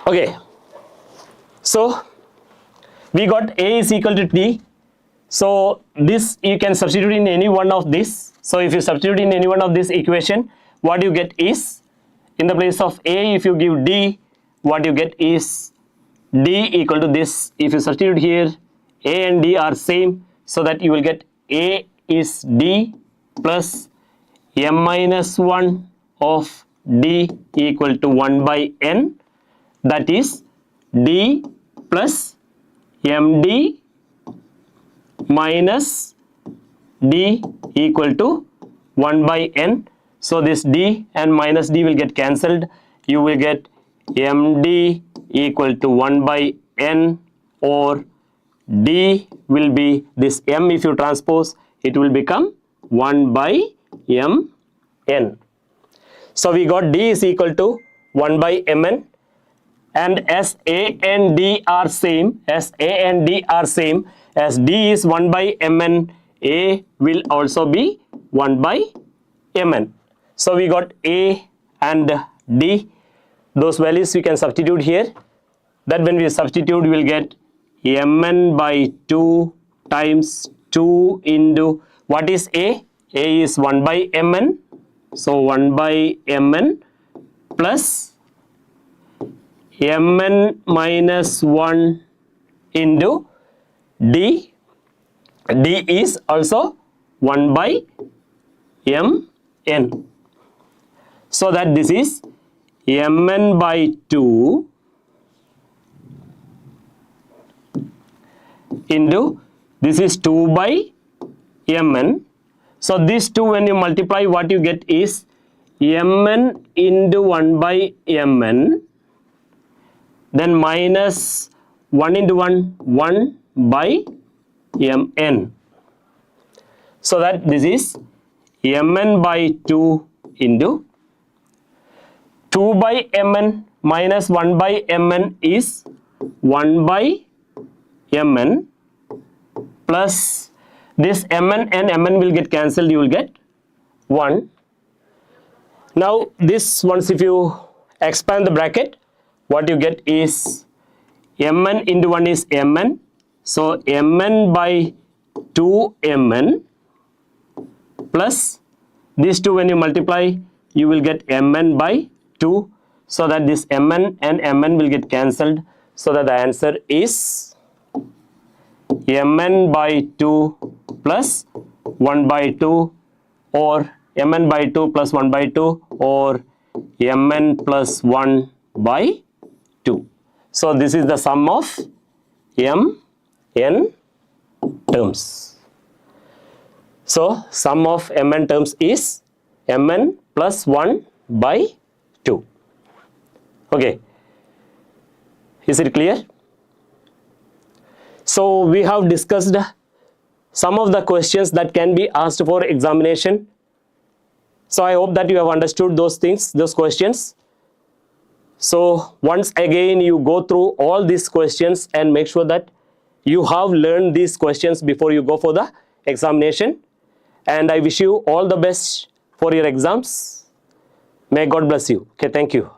S1: Okay, so we got A is equal to D. So this you can substitute in any one of this. So if you substitute in any one of this equation, what you get is, in the place of A, if you give D, what you get is D equal to this. If you substitute here, A and D are same, so that you will get A is D plus m minus 1 of D equal to 1 by n, that is D plus md minus D equal to 1 by n. So this D and minus D will get cancelled. You will get md equal to 1 by n, or D will be this m, if you transpose it will become 1 by mn. So we got D is equal to 1 by mn, and as A and D are same, as D is 1 by mn, A will also be 1 by mn. So we got A and D, those values we can substitute here. That when we substitute, we will get mn by 2 times 2 into, what is A? A is 1 by mn, so 1 by mn plus mn minus 1 into D. D is also 1 by mn. So that this is mn by 2 into, this is 2 by mn. So this 2 when you multiply, what you get is mn into 1 by mn, then minus 1 into 1, 1 by mn. So that this is mn by 2 into 2 by mn minus 1 by mn is 1 by mn, plus this mn and mn will get cancelled, you will get 1. Now this once if you expand the bracket, what you get is mn into 1 is mn. So mn by 2mn plus these two, when you multiply you will get mn by 2, so that this mn and mn will get cancelled, so that the answer is mn by 2 plus 1 by 2, or mn by 2 plus 1 by 2, or mn plus 1 by 2. So this is the sum of mn terms. So sum of mn terms is mn plus 1 by 2. Okay, is it clear? So we have discussed some of the questions that can be asked for examination. So I hope that you have understood those things, those questions. So once again you go through all these questions and make sure that you have learned these questions before you go for the examination. And I wish you all the best for your exams. May God bless you. Okay, thank you.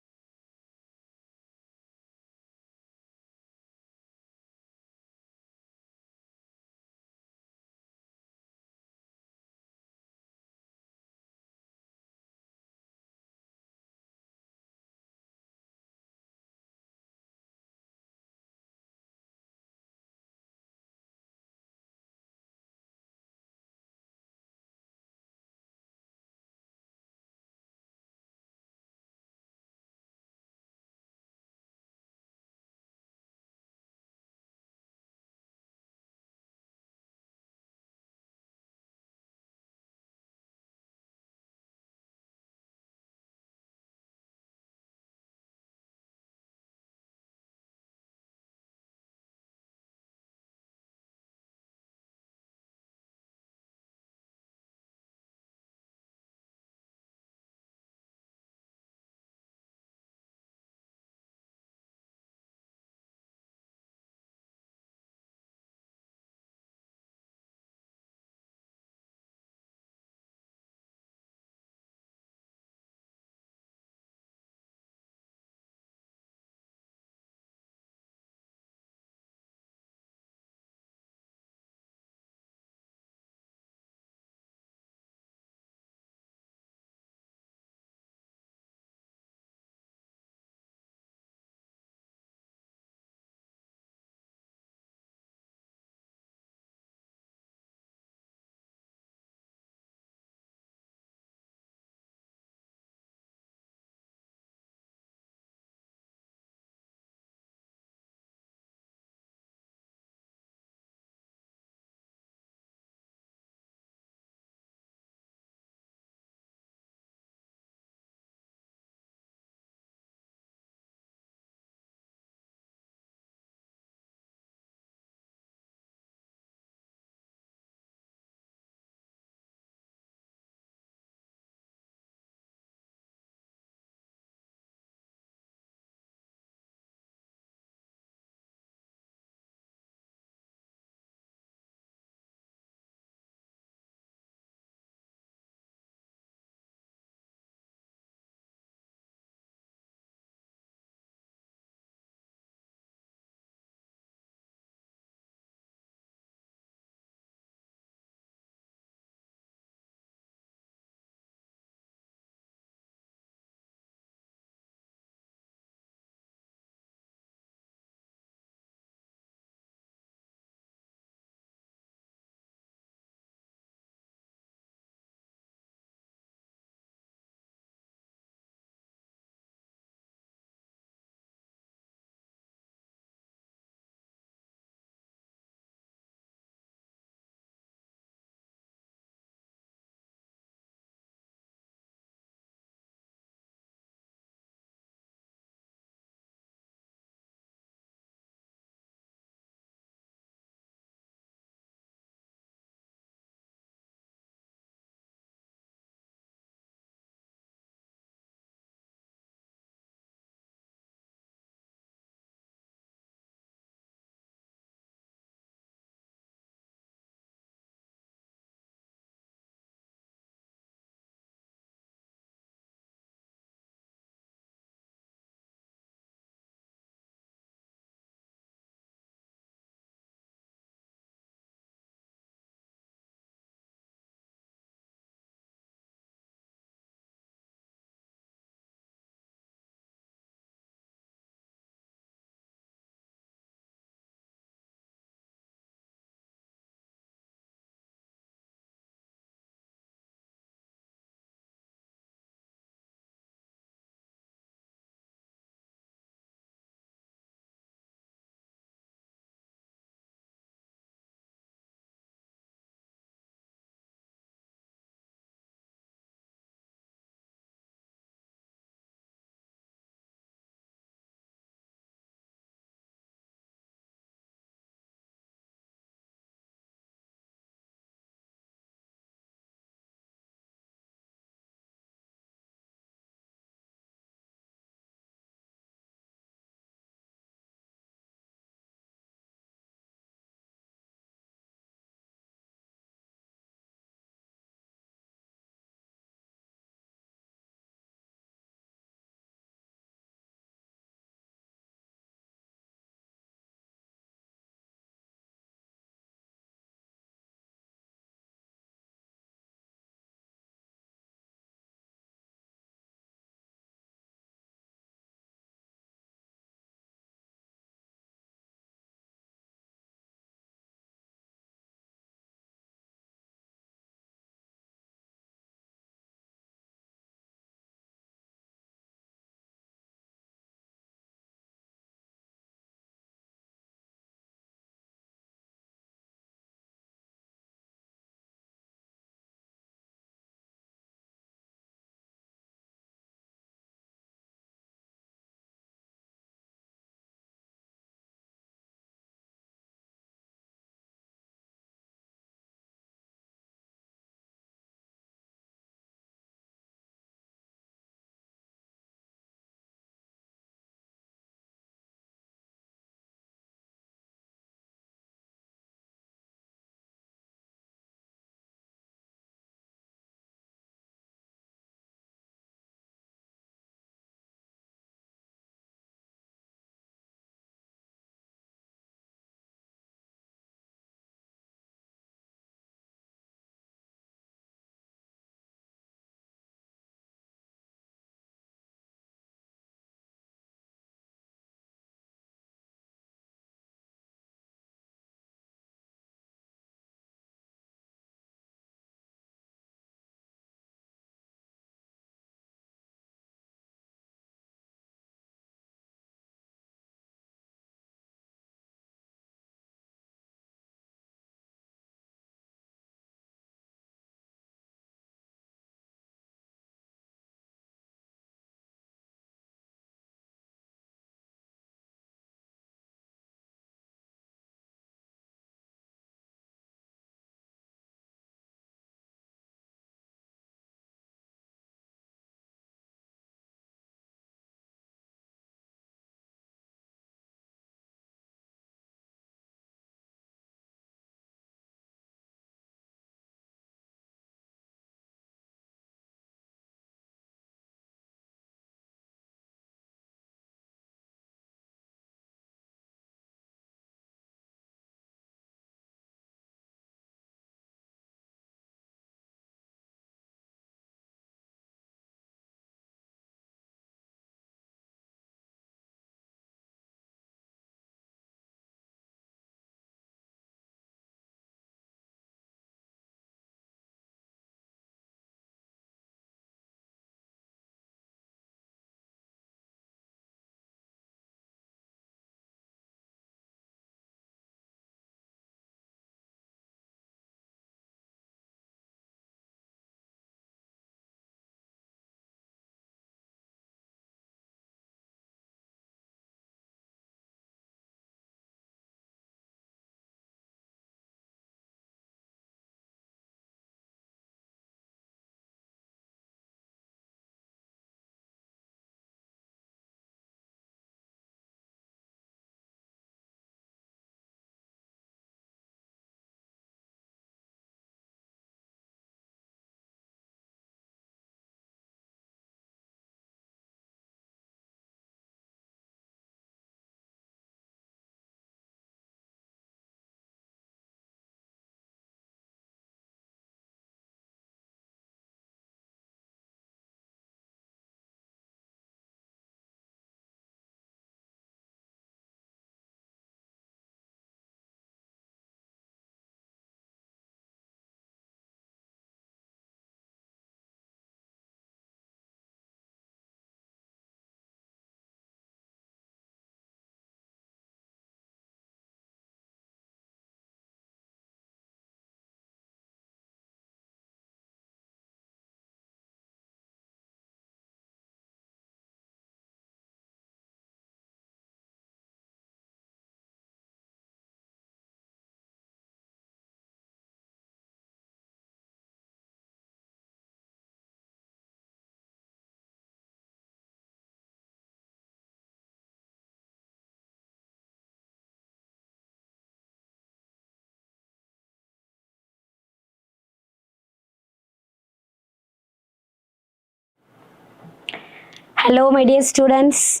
S2: Hello, my dear students.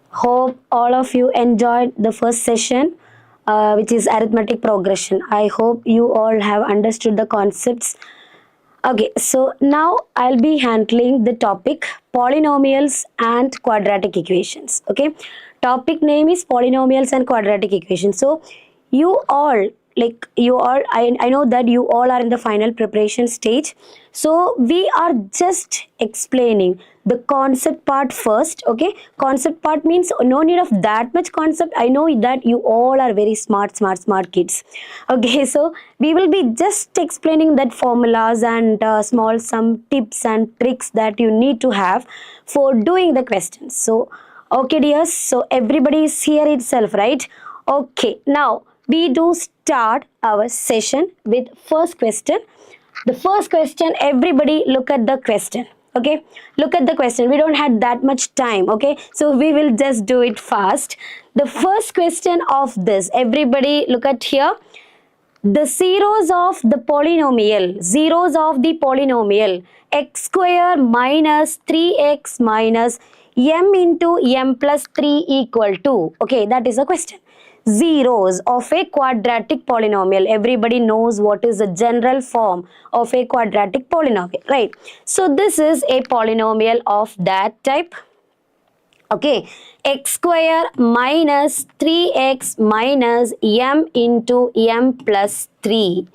S2: Hope all of you enjoyed the first session, which is arithmetic progression. I hope you all have understood the concepts. Okay, so now I'll be handling the topic polynomials and quadratic equations. Okay, topic name is polynomials and quadratic equations. So you all, I know that you all are in the final preparation stage. So we are just explaining the concept part first. Okay, concept part means no need of that much concept. I know that you all are very smart kids. Okay, so we will be just explaining that formulas and small some tips and tricks that you need to have for doing the questions. So okay dears, so everybody is here itself, right? Okay, now we do start our session with first question. The first question, everybody look at the question. Okay, look at the question. We don't have that much time. Okay, so we will just do it fast. The first question of this, everybody look at here. The zeros of the polynomial, x square minus 3x minus m into m plus 3 equal to, okay, that is a question. Zeros of a quadratic polynomial. Everybody knows what is the general form of a quadratic polynomial, right? So this is a polynomial of that type. Okay, x square minus 3x minus m into m plus 3.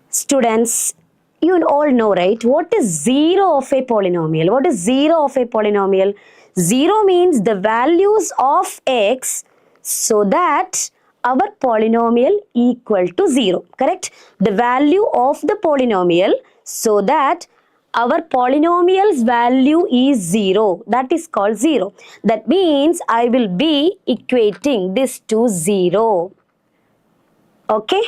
S2: Students, you all know, right? What is zero of a polynomial? What is zero of a polynomial? Zero means the values of x so that our polynomial equal to 0, correct? The value of the polynomial so that our polynomial's value is 0. That is called 0. That means I will be equating this to 0. Okay?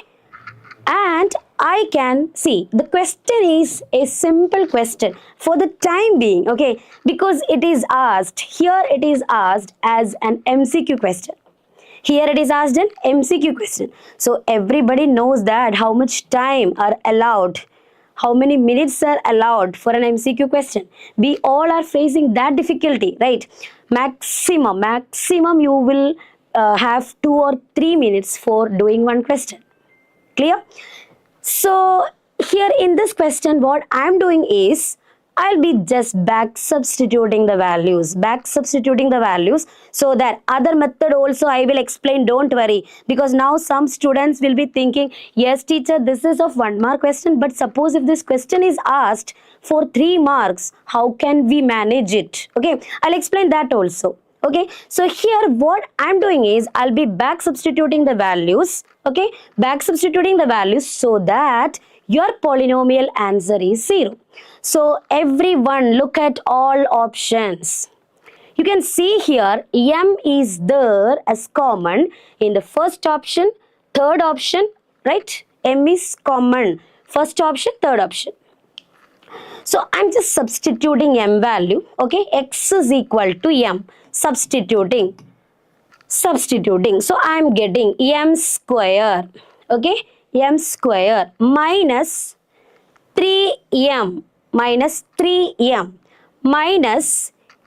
S2: And I can see the question is a simple question for the time being, okay? Because it is asked, here it is asked as an MCQ question. Here it is asked an MCQ question. So everybody knows that how much time are allowed, how many minutes are allowed for an MCQ question. We all are facing that difficulty, right? Maximum you will have 2 or 3 minutes for doing one question. Clear? So here in this question, what I'm doing is I'll be just back substituting the values so that other method also I will explain, don't worry, because now some students will be thinking, yes teacher, this is of 1 mark question, but suppose if this question is asked for 3 marks, how can we manage it? Okay, I'll explain that also. Okay, so here what I'm doing is I'll be back substituting the values. Okay, back substituting the values so that your polynomial answer is 0. So everyone look at all options. You can see here m is there as common in the first option, third option, right? M is common, first option, third option. So I'm just substituting m value. Okay, x is equal to m. Substituting. So I'm getting m square. Okay, m square minus 3m minus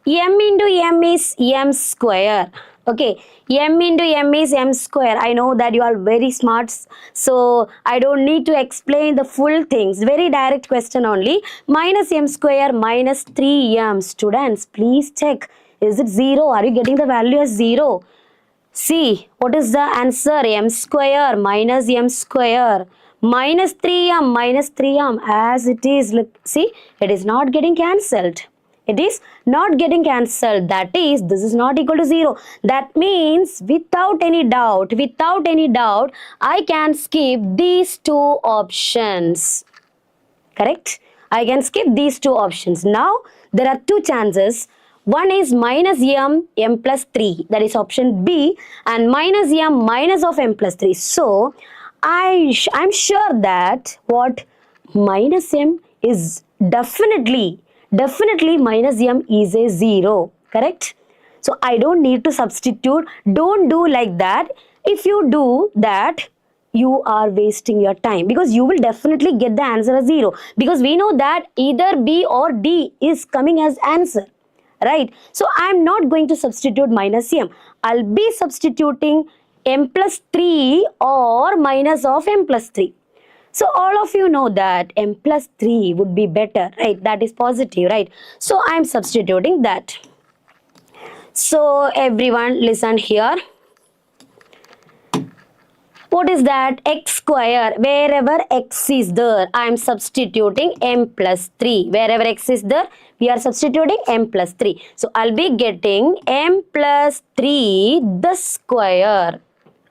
S2: m into m is m square. Okay, m into m is m square. I know that you are very smart, so I don't need to explain the full things. Very direct question only. Minus m square minus 3m. Students, please check. Is it 0? Are you getting the value as 0? See, what is the answer? M square minus m square minus 3m as it is. Look, see, it is not getting cancelled. It is not getting cancelled. That is, this is not equal to 0. That means without any doubt, I can skip these 2 options. Correct? I can skip these 2 options. Now, there are 2 chances. One is minus m plus 3, that is option B, and minus m minus of m plus 3. So, I'm sure that what minus m is definitely minus m is a 0, correct? So, I don't need to substitute. Don't do like that. If you do that, you are wasting your time, because you will definitely get the answer as 0, because we know that either B or D is coming as answer. right? So I'm not going to substitute minus m. I'll be substituting m plus 3 or minus of m plus 3. So all of you know that m plus 3 would be better, right? That is positive, right? So I'm substituting that. So everyone listen here. What is that? X square. Wherever x is there, I am substituting m plus 3. Wherever x is there, we are substituting m plus 3. So I'll be getting m plus 3 the square.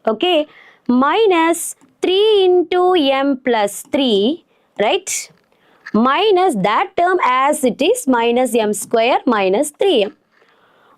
S2: Okay. Minus 3 into m plus 3, right? Minus that term as it is, minus m square minus 3m.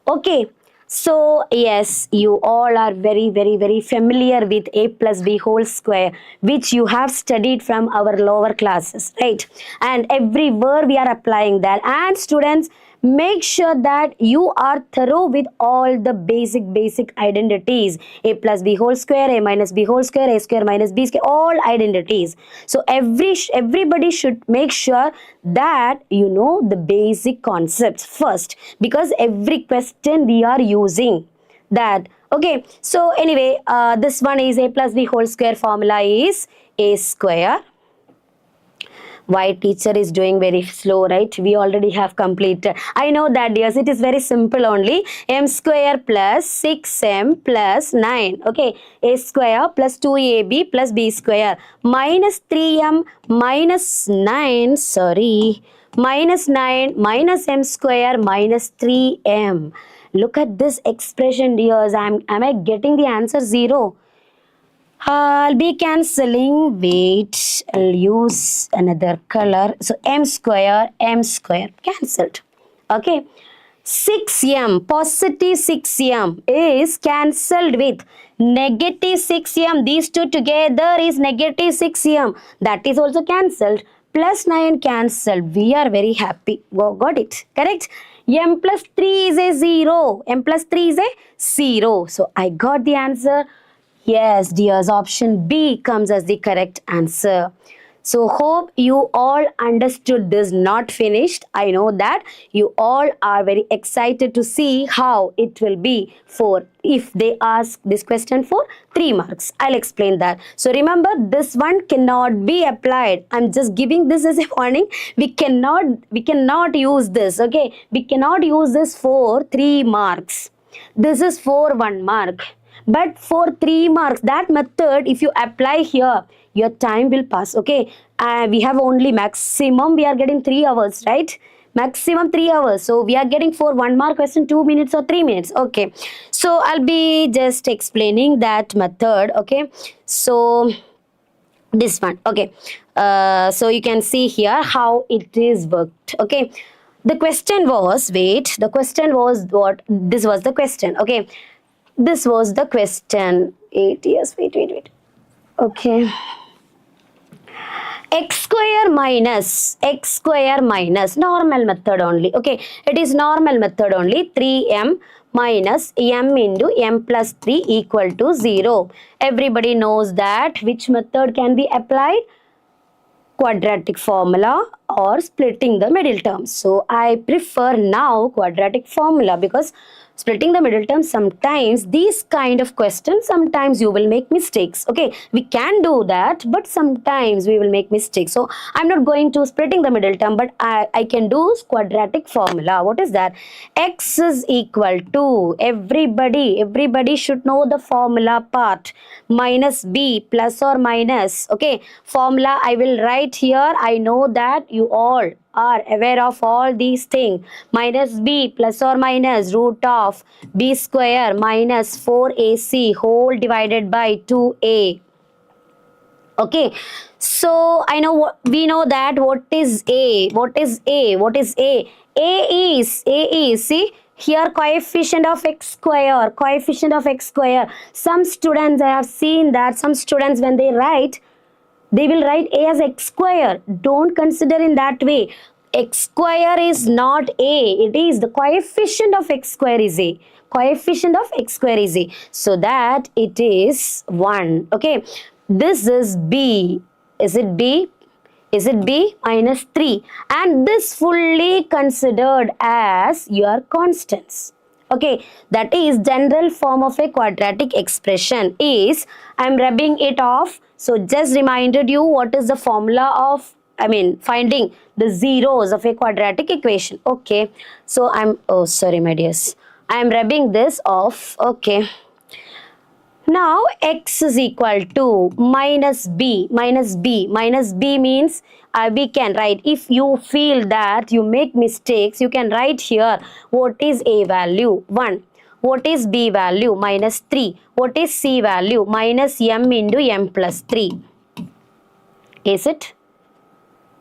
S2: Okay, so yes, you all are very familiar with a plus b whole square, which you have studied from our lower classes, right? And everywhere we are applying that. And students, make sure that you are thorough with all the basic identities. A plus b whole square, a minus b whole square, a square minus b square, all identities. So everybody should make sure that you know the basic concepts first, because every question we are using that. Okay, so anyway, this one is a plus b whole square formula is a square. Why teacher is doing very slow, right? We already have completed. I know that, dears. It is very simple only. M square plus 6m plus 9. Okay. A square plus 2ab plus b square minus 3m minus 9. Sorry. Minus 9 minus m square minus 3m. Look at this expression, dears. Am I getting the answer 0? I'll be cancelling. Wait, I'll use another color. So m square cancelled. Okay. 6m, positive 6m is cancelled with negative 6m. These two together is negative 6m. That is also cancelled. Plus 9 cancelled. We are very happy. Got it. Correct? M plus 3 is a 0. M plus 3 is a 0. So I got the answer. Yes, dears, option B comes as the correct answer. So hope you all understood this, not finished. I know that you all are very excited to see how it will be for if they ask this question for 3 marks. I'll explain that. So remember, this one cannot be applied. I'm just giving this as a warning. We cannot use this. Okay, we cannot use this for 3 marks. This is for 1 mark. But for 3 marks, that method, if you apply here, your time will pass. Okay, we have only maximum, we are getting 3 hours, right? Maximum 3 hours. So we are getting for 1 mark question 2 minutes or 3 minutes. Okay, so I'll be just explaining that method. Okay, so this one. Okay, so you can see here how it is worked. Okay, the question was, wait, the question was what? This was the question. Okay. This was the question. 8 years. Wait. Okay. X square minus normal method only. Okay. It is normal method only. 3m minus m into m plus 3 equal to 0. Everybody knows that which method can be applied? Quadratic formula or splitting the middle terms. So I prefer now quadratic formula, because splitting the middle terms, sometimes these kind of questions, sometimes you will make mistakes. Okay, we can do that, but sometimes we will make mistakes. So I'm not going to splitting the middle term, but I can do quadratic formula. What is that? X is equal to, everybody should know the formula part, minus b plus or minus. Okay, formula I will write here. I know that you all are aware of all these things. Minus b plus or minus root of b square minus 4ac whole divided by 2a. Okay, so I know we know that what is a? A is see here coefficient of x square. Some students, I have seen that some students, when they write, they will write a as x square. Don't consider in that way. X square is not a. It is the coefficient of x square is a. So that it is 1. Okay. This is b. Is it b? Is it B? Minus 3. And this fully considered as your constants. Okay, that is general form of a quadratic expression is, I am rubbing it off. So just reminded you what is the formula of, finding the zeros of a quadratic equation. Okay, so oh sorry my dears, I am rubbing this off. Okay. Now x is equal to minus b. Minus b means we can write, if you feel that you make mistakes, you can write here what is a value 1, what is b value minus 3, what is c value minus m into m plus 3. Is it?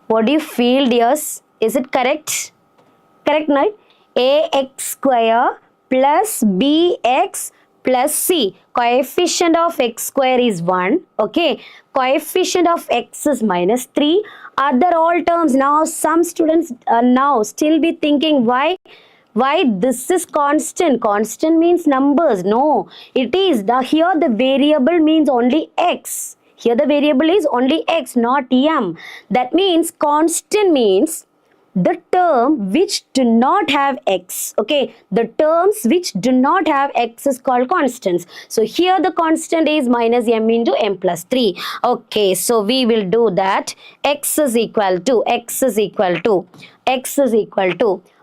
S2: What do you feel, dears? Is it correct? Correct, right? Ax square plus bx plus c. Coefficient of x square is 1. Okay. Coefficient of x is minus 3. Other all terms. Now some students now still be thinking why this is constant. Constant means numbers. No. It is. Here the variable means only x. Here the variable is only x, not m. That means constant means the term which do not have x. Okay, the terms which do not have x is called constants. So here the constant is minus m into m plus 3. Okay, so we will do that. X is equal to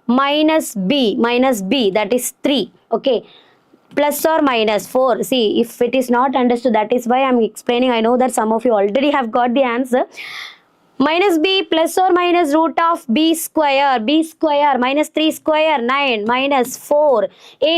S2: minus b, that is 3. Okay, plus or minus 4. See, if it is not understood, that is why I am explaining. I know that some of you already have got the answer. Minus b plus or minus root of b square minus 3 square 9 minus 4. A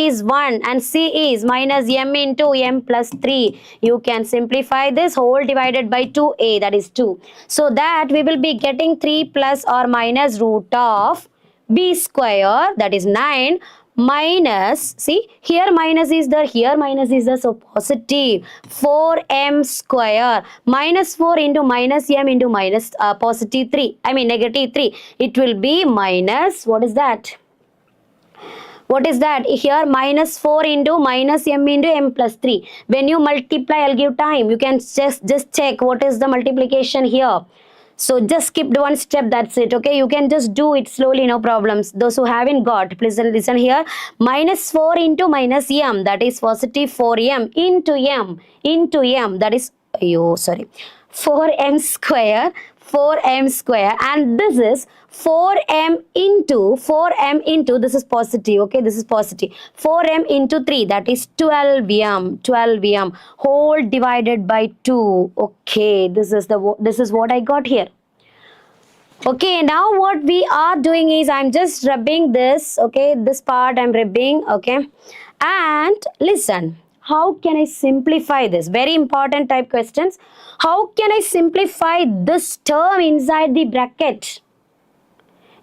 S2: is 1 and c is minus m into m plus 3. You can simplify this whole divided by 2a, that is 2. So that we will be getting 3 plus or minus root of b square, that is 9, minus, see here minus is there, so positive 4m square minus 4 into minus m into minus positive 3, negative 3. It will be minus, what is that? Here minus 4 into minus m into m plus 3. When you multiply, I'll give time. You can just check what is the multiplication here. So just skipped one step, that's it. Okay, you can just do it slowly, no problems. Those who haven't got, please listen here. Minus 4 into minus m, that is positive 4m into m, that is 4m square, and this is 4m into this is positive. Okay, this is positive 4m into 3, that is 12m whole divided by 2. Okay, this is what I got here. Okay, now what we are doing is I'm just rubbing this. Okay, this part I'm rubbing. Okay, and listen, how can I simplify this? Very important type questions. How can I simplify this term inside the bracket?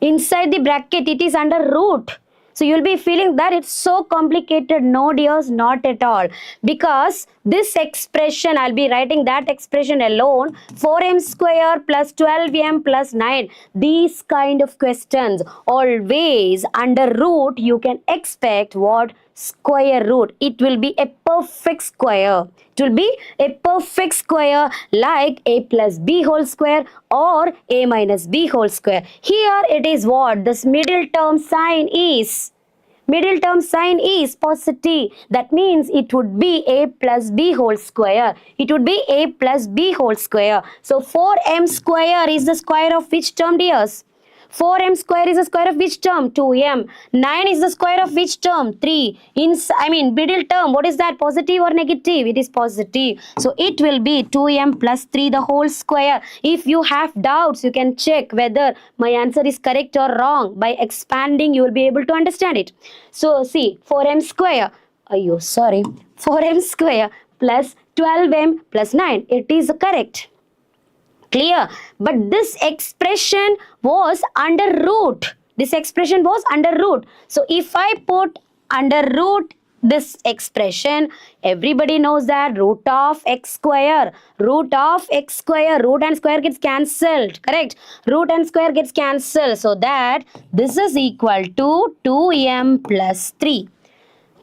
S2: Inside the bracket, it is under root. So you'll be feeling that it's so complicated. No dears, not at all. Because this expression, I'll be writing that expression alone. 4m square plus 12m plus 9. These kind of questions, always under root, you can expect what? Square root. It will be a perfect square. It will be a perfect square like a plus b whole square or a minus b whole square. Here it is what? This middle term sign is positive. That means it would be a plus b whole square. It would be a plus b whole square. So 4m square is the square of which term, dears? 4m square is the square of which term? 2m. 9 is the square of which term? 3. Middle term, what is that? Positive or negative? It is positive. So it will be 2m plus 3 the whole square. If you have doubts, you can check whether my answer is correct or wrong. By expanding, you will be able to understand it. So see, 4m square. 4m square plus 12m plus 9. It is correct. Clear? But this expression was under root. So if I put under root this expression, everybody knows that root of x square, root and square gets cancelled. Correct? Root and square gets cancelled. So that this is equal to 2m plus 3.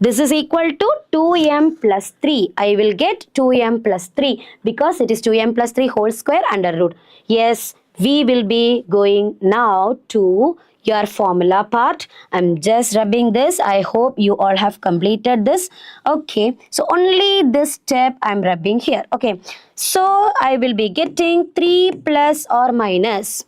S2: This is equal to 2m plus 3. I will get 2m plus 3 because it is 2m plus 3 whole square under root. Yes, we will be going now to your formula part. I'm just rubbing this. I hope you all have completed this. Okay, so only this step I'm rubbing here. Okay, so I will be getting 3 plus or minus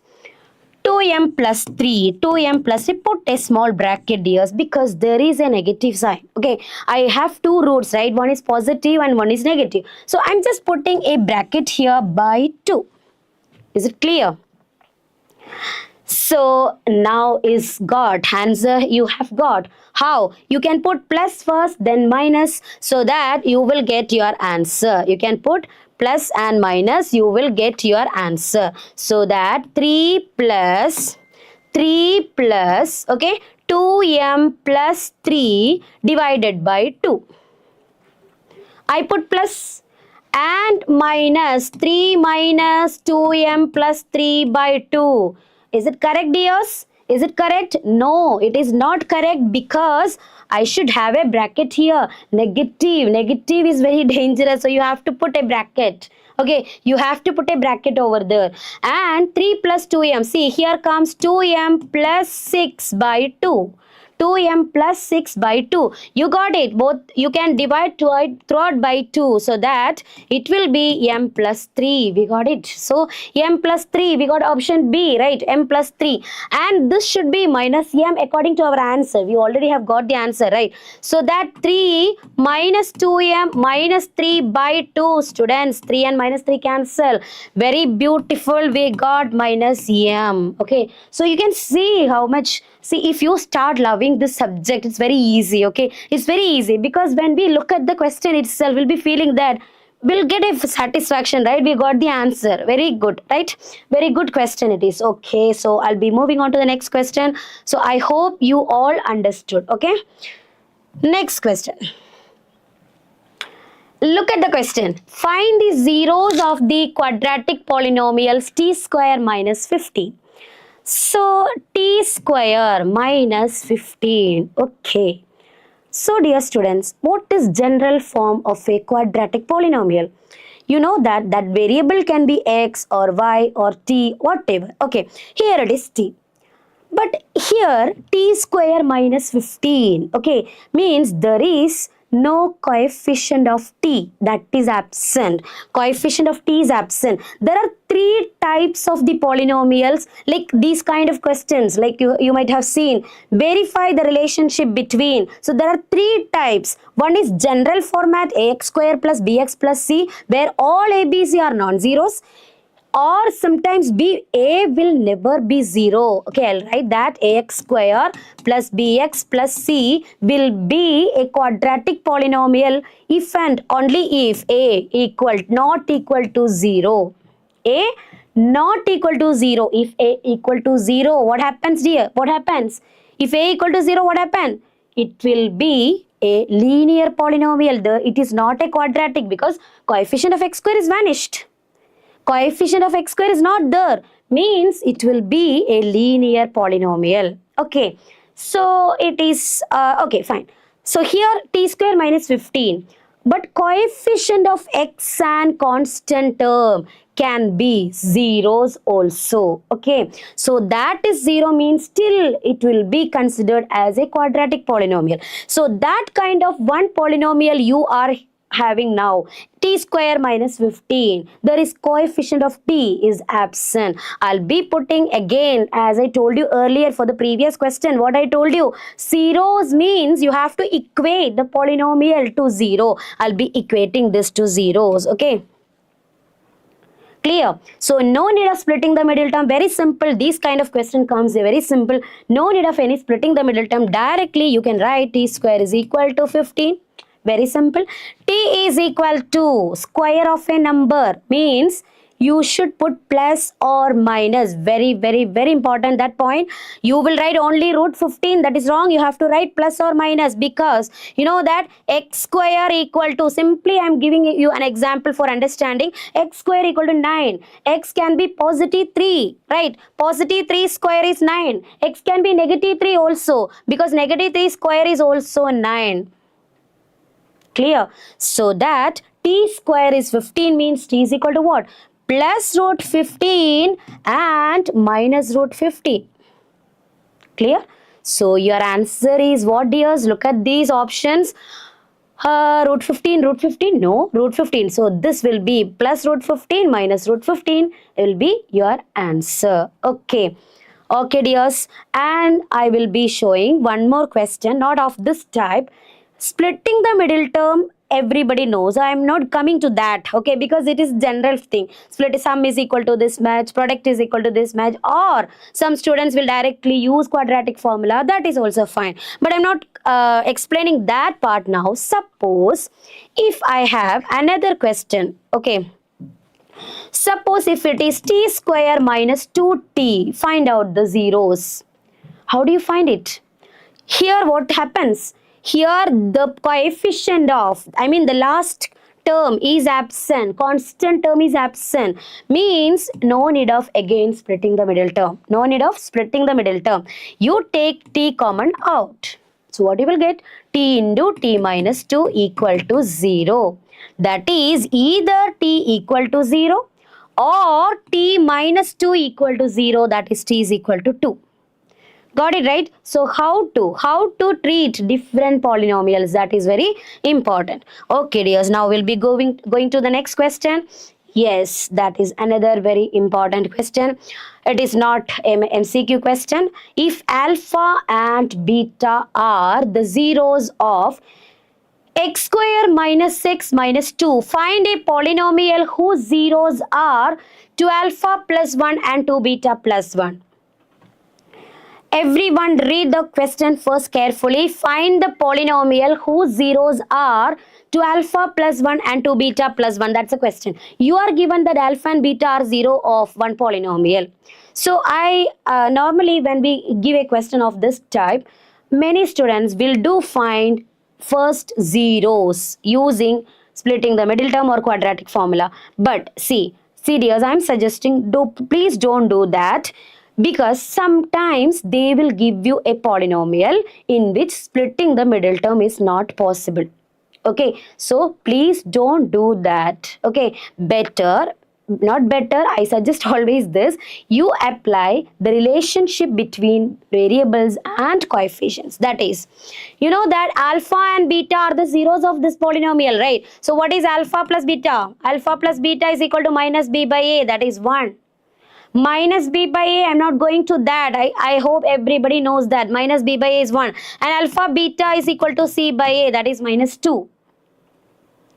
S2: 2m plus 3, 2m plus 3, put a small bracket dears because there is a negative sign. Okay, I have two roots, right? One is positive and one is negative. So I'm just putting a bracket here by 2. Is it clear? So now is got answer you have got. How? You can put plus first then minus so that you will get your answer. You can put plus and minus, you will get your answer. So that 3 plus okay 2m plus 3 divided by 2. I put plus and minus 3 minus 2m plus 3 by 2. Is it correct, dears? Is it correct? No, it is not correct because I should have a bracket here. Negative is very dangerous, so you have to put a bracket. Okay, you have to put a bracket over there. And 3 plus 2m, see here comes 2m plus 6 by 2. 2m plus 6 by 2. You got it. Both you can divide throughout by 2 so that it will be m plus 3. We got it. So m plus 3, we got option B, right? M plus 3. And this should be minus m according to our answer. We already have got the answer, right? So that 3 minus 2m minus 3 by 2, students. 3 and minus 3 cancel. Very beautiful. We got minus m. Okay. So you can see how much. See, if you start loving this subject, it's very easy, okay? It's very easy because when we look at the question itself, we'll be feeling that we'll get a satisfaction, right? We got the answer. Very good, right? Very good question it is. Okay, so I'll be moving on to the next question. So I hope you all understood, okay? Next question. Look at the question. Find the zeros of the quadratic polynomials t square minus 15. So t square minus 15. Okay. So dear students, what is general form of a quadratic polynomial? You know that variable can be x or y or t, whatever. Okay, here it is t. But here t square minus 15, okay, means there is no coefficient of t, that is absent. Coefficient of t is absent. There are 3 types of the polynomials, like these kind of questions, like you might have seen, verify the relationship between. So there are 3 types. One is general format, ax square plus bx plus c, where all a, b, c are non-zeros. Or sometimes a will never be 0. Okay, I'll write that ax square plus bx plus c will be a quadratic polynomial if and only if a not equal to 0. A not equal to 0. If a equal to 0, what happens, dear? What happens? If a equal to 0, what happens? It will be a linear polynomial. It is not a quadratic because coefficient of x square is vanished. Coefficient of x square is not there, means it will be a linear polynomial. Okay, so it is okay, fine. So here t square minus 15, but coefficient of x and constant term can be zeros also. Okay, so that is 0 means still it will be considered as a quadratic polynomial. So that kind of one polynomial you are having now, t square minus 15, there is coefficient of t is absent. I'll be putting again, as I told you earlier for the previous question, what I told you, zeros means you have to equate the polynomial to 0. I'll be equating this to zeros. Okay, clear? So no need of splitting the middle term. Very simple. These kind of question comes very simple. No need of any splitting the middle term. Directly you can write t square is equal to 15. Very simple. T is equal to square of a number, means you should put plus or minus. Very important that point. You will write only root 15. That is wrong. You have to write plus or minus because you know that x square equal to, simply I am giving you an example for understanding. X square equal to 9. X can be positive 3, right? Positive 3 square is 9. X can be negative 3 also because negative 3 square is also 9. Clear? So that t square is 15 means t is equal to what? Plus root 15 and minus root 15. Clear? So your answer is what, dears? Look at these options. Root 15, no, root 15. So this will be plus root 15 minus root 15 will be your answer. Okay. Okay, dears. And I will be showing one more question, not of this type. Splitting the middle term, everybody knows. I am not coming to that, okay, because it is general thing. Split sum is equal to this much, product is equal to this much, or some students will directly use quadratic formula. That is also fine. But I'm not explaining that part now. Suppose if I have another question, okay. Suppose if it is t square minus 2t, find out the zeros. How do you find it? Here what happens? Here the coefficient of, the last term is absent, constant term is absent, means no need of again splitting the middle term. No need of splitting the middle term. You take t common out. So what you will get? T into t minus 2 equal to 0. That is either t equal to 0 or t minus 2 equal to 0, that is t is equal to 2. Got it, right? So how to treat different polynomials, that is very important. Okay, dears, now we'll be going to the next question. Yes, that is another very important question. It is not MCQ question. If alpha and beta are the zeros of x square minus x minus 2, find a polynomial whose zeros are 2 alpha plus 1 and 2 beta plus 1. Everyone read the question first carefully. Find the polynomial whose zeros are 2 alpha plus 1 and 2 beta plus 1. That's a question. You are given that alpha and beta are 0 of one polynomial. So I normally when we give a question of this type, many students will do find first zeros using splitting the middle term or quadratic formula. But see dears, I am suggesting please don't do that, because sometimes they will give you a polynomial in which splitting the middle term is not possible. Okay, so please don't do that. Okay, I suggest always this: you apply the relationship between variables and coefficients. That is, you know that alpha and beta are the zeros of this polynomial, right? So what is alpha plus beta? Alpha plus beta is equal to minus b by a, that is 1. Minus b by a, I'm not going to that. I hope everybody knows that. Minus b by a is 1. And alpha beta is equal to c by a, that is minus 2.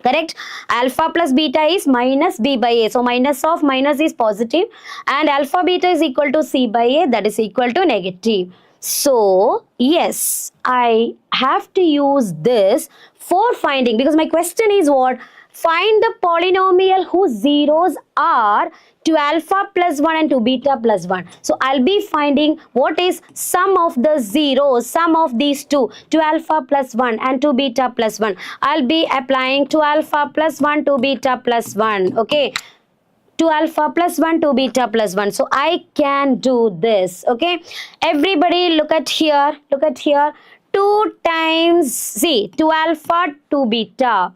S2: Correct? Alpha plus beta is minus b by a. So minus of minus is positive. And alpha beta is equal to c by a, that is equal to negative. So yes, I have to use this for finding, because my question is what? Find the polynomial whose zeros are 2 alpha plus 1 and 2 beta plus 1. So I'll be finding what is sum of the zeros, sum of these two, 2 alpha plus 1 and 2 beta plus 1. I'll be applying 2 alpha plus 1, 2 beta plus 1. Okay. 2 alpha plus 1, 2 beta plus 1. So I can do this. Okay. Everybody look at here. 2 times, see, 2 alpha, 2 beta.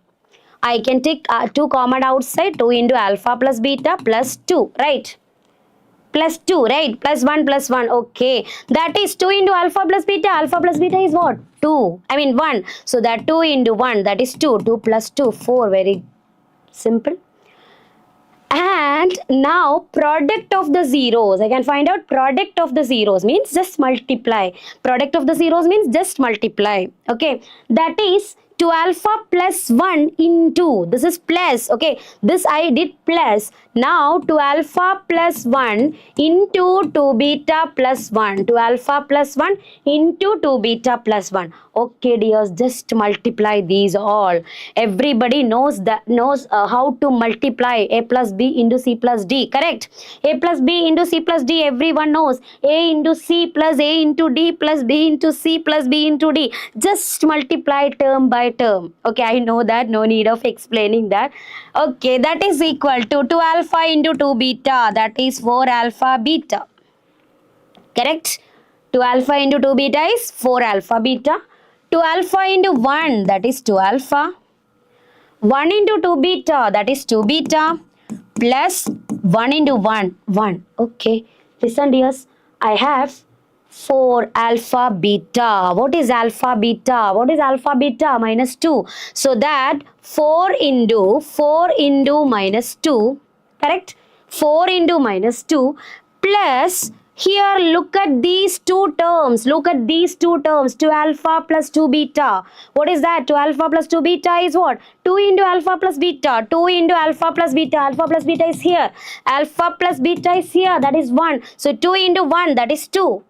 S2: I can take 2 common outside, 2 into alpha plus beta plus 2, right? Plus 2, right? Plus 1, okay. That is 2 into alpha plus beta. Alpha plus beta is what? 1. So that 2 into 1, that is 2. 2 plus 2, 4. Very simple. And now product of the zeros. I can find out product of the zeros means just multiply. Product of the zeros means just multiply. Okay. That is 2 alpha plus 1 into, this is plus, okay, this I did plus. Now 2 alpha plus 1 into 2 beta plus 1. 2 alpha plus 1 into 2 beta plus 1. Okay, dears, just multiply these all. Everybody knows how to multiply a plus b into c plus d, correct? A plus b into c plus d, everyone knows. A into c plus a into d plus b into c plus b into d. Just multiply term by term. Okay, I know that, no need of explaining that. Okay, that is equal to 2 alpha into 2 beta, that is 4 alpha beta. Correct? 2 alpha into 2 beta is 4 alpha beta. 2 alpha into 1, that is 2 alpha. 1 into 2 beta, that is 2 beta, plus 1 into 1, 1. Okay, listen dears, I have 4 alpha beta. What is alpha beta? What is alpha beta? Minus 2. So that 4 into minus 2, correct? 4 into minus 2 plus, here look at these two terms. Look at these two terms. 2 alpha plus 2 beta. What is that? 2 alpha plus 2 beta is what? 2 into alpha plus beta. 2 into alpha plus beta. Alpha plus beta is here. Alpha plus beta is here. That is 1. So 2 into 1, that is 2.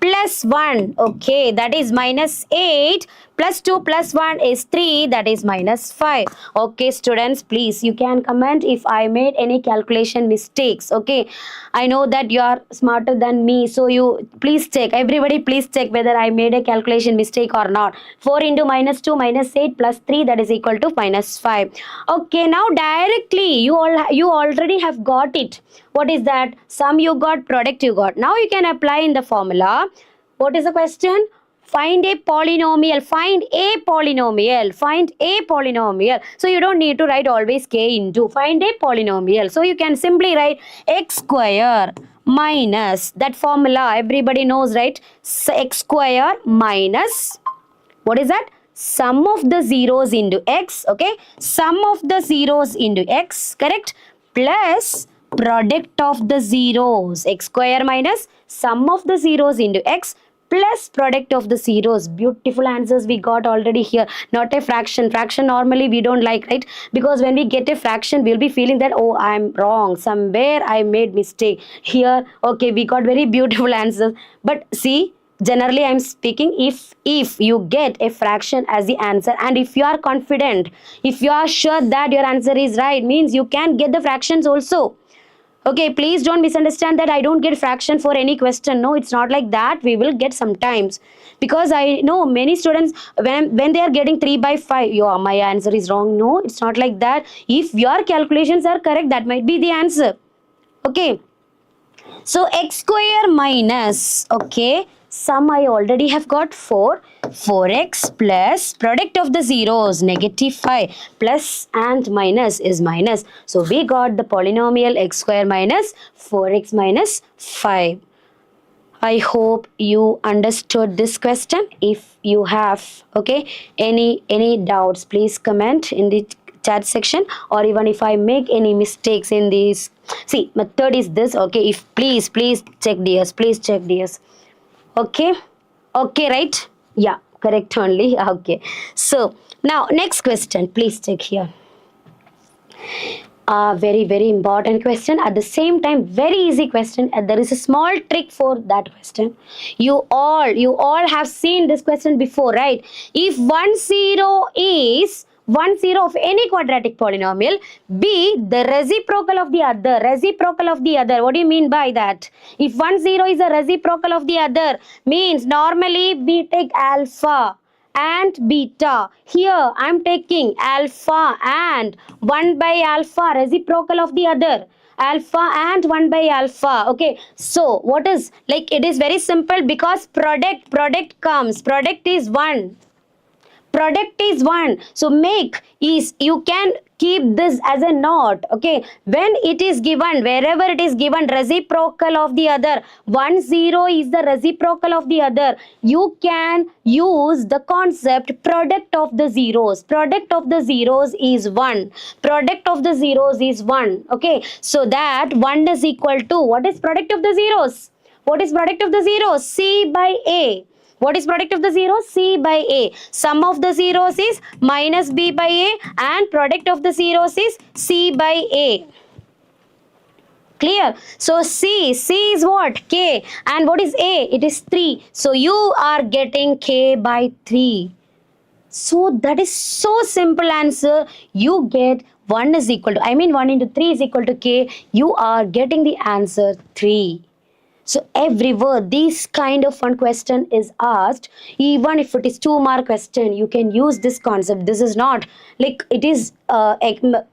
S2: Plus 1, okay, that is minus 8, plus 2 plus 1 is 3, that is minus 5. Okay students, please you can comment if I made any calculation mistakes. Okay, I know that you are smarter than me, so you please check, everybody please check whether I made a calculation mistake or not. 4 into minus 2 minus 8 plus 3, that is equal to minus 5. Okay, now directly you already have got it. What is that? Sum you got, product you got. Now you can apply in the formula. What is the question? Find a polynomial. Find a polynomial. Find a polynomial. So you don't need to write always k into. Find a polynomial. So you can simply write x square minus, that formula everybody knows, right? So x square minus, what is that? Sum of the zeros into x. Okay, sum of the zeros into x, correct? Plus product of the zeros, x square minus sum of the zeros into x plus product of the zeros. Beautiful answers we got already here. Not a fraction. Fraction normally we don't like, right? Because when we get a fraction, we'll be feeling that, oh, I'm wrong, somewhere I made mistake. Here, okay, we got very beautiful answers. But see, generally I'm speaking, if you get a fraction as the answer, and if you are confident, if you are sure that your answer is right, means you can get the fractions also. Okay, please don't misunderstand that I don't get fraction for any question. No, it's not like that. We will get sometimes, because I know many students, when they are getting 3 by 5, my answer is wrong. No, it's not like that. If your calculations are correct, that might be the answer. Okay, so x square minus, okay, sum I already have got 4x plus product of the zeros negative 5 plus and minus is minus. So we got the polynomial x square minus 4x minus 5. I hope you understood this question. If you have, okay, any doubts, please comment in the chat section, or even if I make any mistakes in this, see, method is this. Okay, if please check dears, please check dears. Okay, right? Yeah, correct only. Okay, so now next question, please check here. Very important question, at the same time very easy question, and there is a small trick for that question. You all have seen this question before, right? If 1 0 is 1 0 of any quadratic polynomial be the reciprocal of the other. Reciprocal of the other, what do you mean by that? If 1 0 is a reciprocal of the other, means normally we take alpha and beta. Here I am taking alpha and 1 by alpha, reciprocal of the other. Alpha and 1 by alpha. Okay, so what is, like, it is very simple, because product comes, product is 1. Product is 1. So make is, you can keep this as a note. Okay, when it is given, wherever it is given reciprocal of the other, 1 0 is the reciprocal of the other, you can use the concept product of the zeros. Product of the zeros is 1. Product of the zeros is 1. Okay, so that 1 is equal to, what is product of the zeros? What is product of the zeros? C by A. What is product of the zeros? C by A. Sum of the zeros is minus B by A, and product of the zeros is C by A. Clear? So C is what? K. And what is A? It is 3. So you are getting K by 3. So that is so simple answer. You get 1 is equal to, 1 into 3 is equal to K. You are getting the answer 3. So every word, this kind of one question is asked. Even if it is 2 mark question, you can use this concept. This is not like it is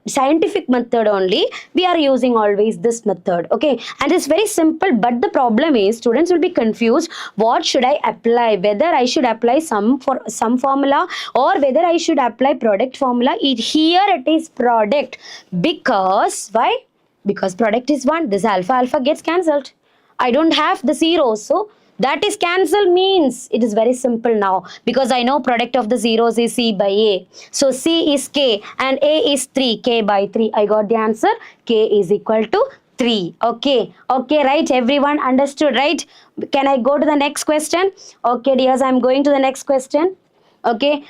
S2: scientific method only. We are using always this method, okay? And it's very simple. But the problem is students will be confused. What should I apply? Whether I should apply some formula or whether I should apply product formula. Here it is product, because why? Because product is 1. This alpha gets cancelled. I don't have the zeros, so that is cancel, means it is very simple now, because I know product of the zeros is C by A. So C is K and A is 3, K by 3. I got the answer. K is equal to 3. Okay, right, everyone understood, right? Can I go to the next question? Okay, dears, I'm going to the next question. Okay.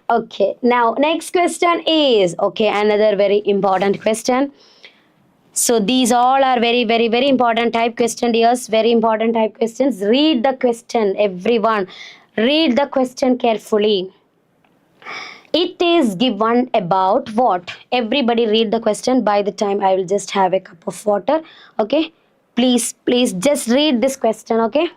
S2: Okay, now next question is, okay, another very important question. So these all are very, very, very important type question, dears. Very important type questions. Read the question, everyone. Read the question carefully. It is given about what? Everybody read the question. By the time I will just have a cup of water. Okay. Please just read this question. Okay.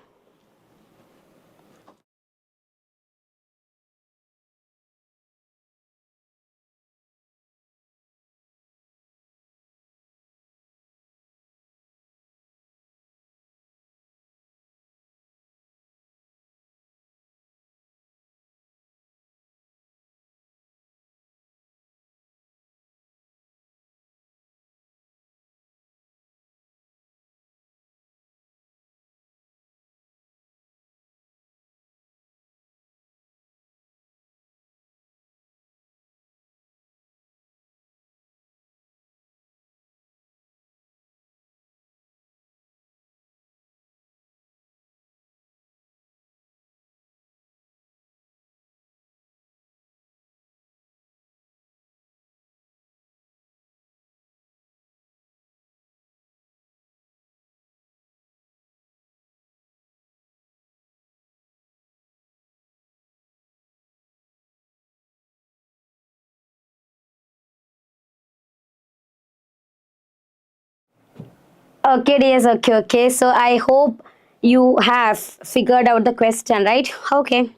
S2: Okay, dears. Okay. So I hope you have figured out the question, right? Okay.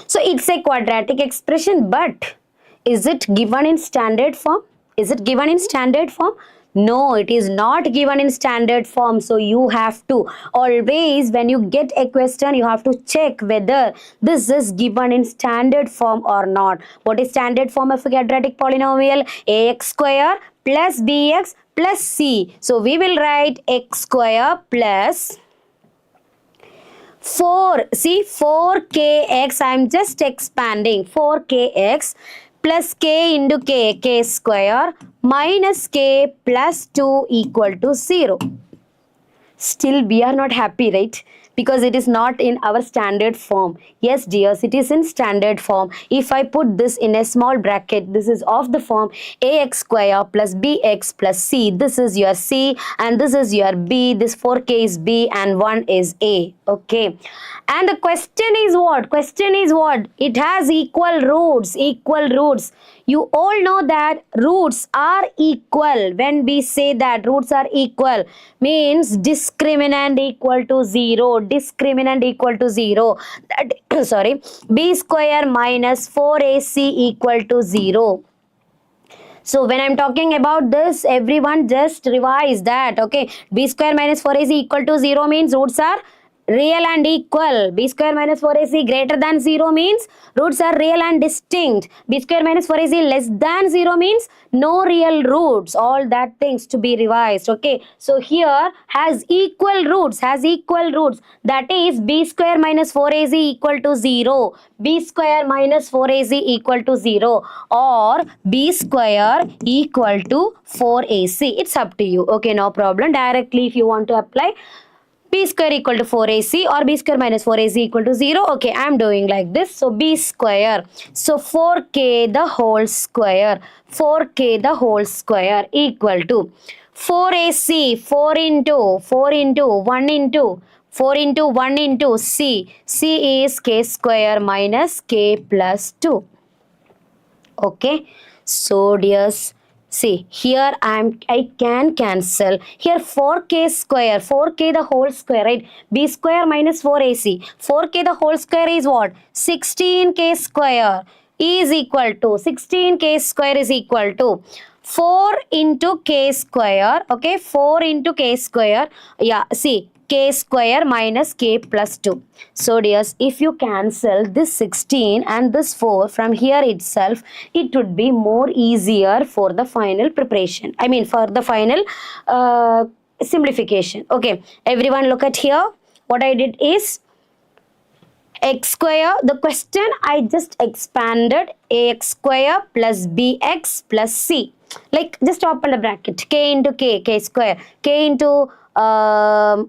S2: So it's a quadratic expression, but is it given in standard form? Is it given in standard form? No, it is not given in standard form. So you have to always, when you get a question, you have to check whether this is given in standard form or not. What is standard form of a quadratic polynomial? Ax square plus bx plus c. So we will write x square plus 4kx, I am just expanding, 4kx plus k into k square minus k plus 2 equal to 0. Still we are not happy, right? Because it is not in our standard form. Yes, dears, it is in standard form. If I put this in a small bracket, this is of the form ax square plus bx plus c. This is your c and this is your b. This 4k is b and 1 is a. Okay. And the question is what? Question is what? It has equal roots. Equal roots. You all know that roots are equal. When we say that roots are equal, means discriminant equal to 0. Discriminant equal to 0. That, sorry. B square minus 4ac equal to 0. So when I'm talking about this, everyone just revise that. Okay. B square minus 4ac equal to 0 means roots are real and equal. B square minus 4ac greater than 0 means roots are real and distinct. B square minus 4ac less than 0 means no real roots. All that things to be revised. Okay. So here has equal roots. Has equal roots. That is b square minus 4ac equal to 0. B square minus 4ac equal to 0 or b square equal to 4ac. It's up to you. Okay. No problem. Directly if you want to apply b square equal to 4ac or b square minus 4ac equal to 0. Okay, I am doing like this. So b square. So 4k the whole square. 4k the whole square equal to 4ac, 4 into 1 into 4 into 1 into c. c is k square minus k plus 2. Okay. So dears, See, here I can cancel. Here 4k square, 4k the whole square, right? B square minus 4ac. 4k the whole square is what? 16k square is equal to, 16k square is equal to 4 into k square, okay? 4 into k square, yeah, see, k square minus k plus 2. So dears, if you cancel this 16 and this 4 from here itself, it would be more easier for the final preparation. I mean for the final simplification. Okay, everyone look at here. What I did is x square, the question I just expanded ax square plus bx plus c. Like just open the bracket, k into k square, k into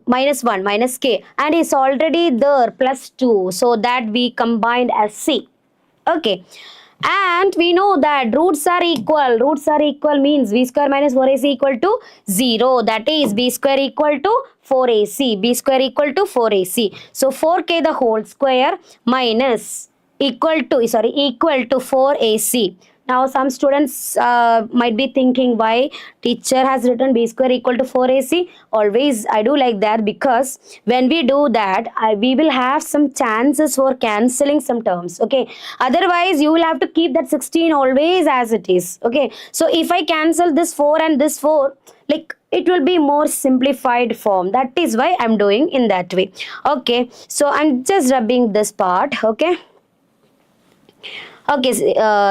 S2: minus 1 minus k, and it's already there plus 2, so that we combined as c. Okay, and we know that roots are equal. Roots are equal means b square minus 4ac equal to 0. That is b square equal to 4ac. B square equal to 4ac. So 4k the whole square minus equal to 4ac. Now some students might be thinking why teacher has written b square equal to 4ac. Always I do like that, because when we do that we will have some chances for cancelling some terms. Okay, otherwise you will have to keep that 16 always as it is. Okay, so if I cancel this 4 and this 4, like it will be more simplified form. That is why I'm doing in that way. Okay, so I'm just rubbing this part. Okay. Okay,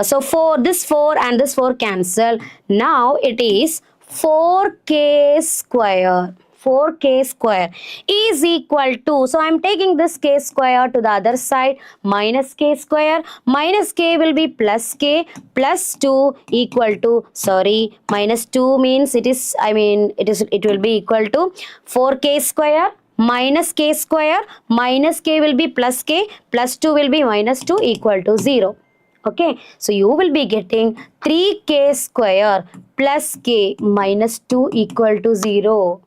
S2: so for this 4 and this 4 cancel. Now it is 4k square. 4k square is equal to, so I'm taking this k square to the other side, minus k square, minus k will be plus k, plus 2 equal to, sorry, minus 2 means it will be equal to 4k square minus k square, minus k will be plus k, plus 2 will be minus 2 equal to 0. Okay, so you will be getting 3k square plus k minus 2 equal to 0.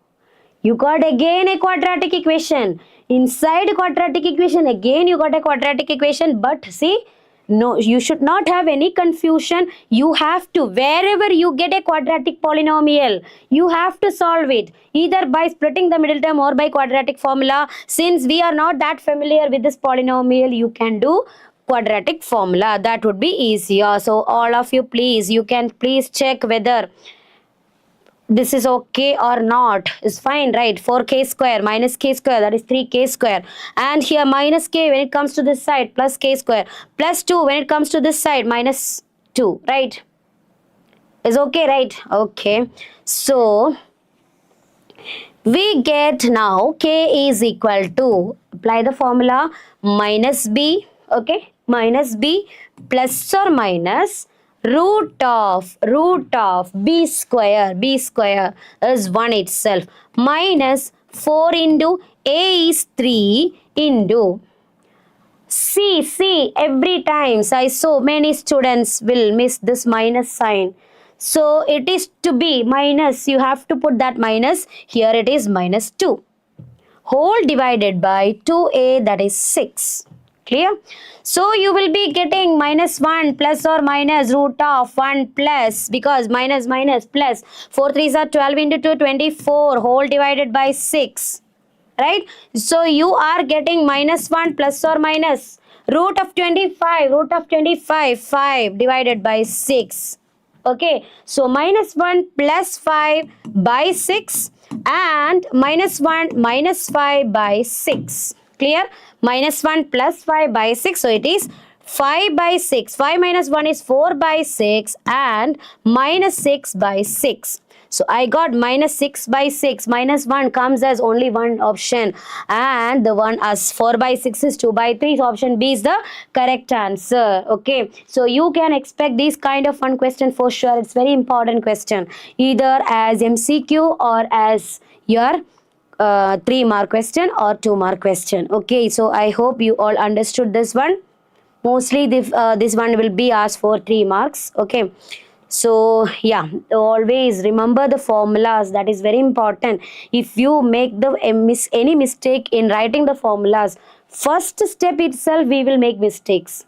S2: You got again a quadratic equation. Inside quadratic equation, again you got a quadratic equation. But see, no, you should not have any confusion. You have to, wherever you get a quadratic polynomial, you have to solve it either by splitting the middle term or by quadratic formula. Since we are not that familiar with this polynomial, you can do quadratic formula. That would be easier. So all of you, please, you can please check whether this is okay or not. Is fine, right? 4k square minus k square, that is 3k square, and here minus k when it comes to this side, plus k square, plus 2 when it comes to this side, minus 2, right? Is okay, right? Okay, so we get now k is equal to, apply the formula, minus b, okay, minus b plus or minus root of b square is 1 itself, minus 4 into a is 3 into c. Every time I saw many students will miss this minus sign. So it is to be minus, you have to put that minus, here it is minus 2 whole divided by 2a, that is 6. Clear? So you will be getting minus 1 plus or minus root of 1 plus, because minus plus 4 3s are 12 into 2, 24 whole divided by 6. Right? So you are getting minus 1 plus or minus root of 25, 5 divided by 6. Okay, so minus 1 plus 5 by 6 and minus 1 minus 5 by 6. Clear? Minus 1 plus 5 by 6. So it is 5 by 6. 5 minus 1 is 4 by 6 and minus 6 by 6. So I got minus 6 by 6. Minus 1 comes as only one option, and the one as 4 by 6 is 2 by 3. So option B is the correct answer. Okay. So you can expect this kind of fun question for sure. It's very important question, either as MCQ or as your 3-mark question or 2-mark question. Okay. So I hope you all understood this one. Mostly this one will be asked for 3 marks. Okay. So yeah, always remember the formulas. That is very important. If you make any mistake in writing the formulas, first step itself we will make mistakes.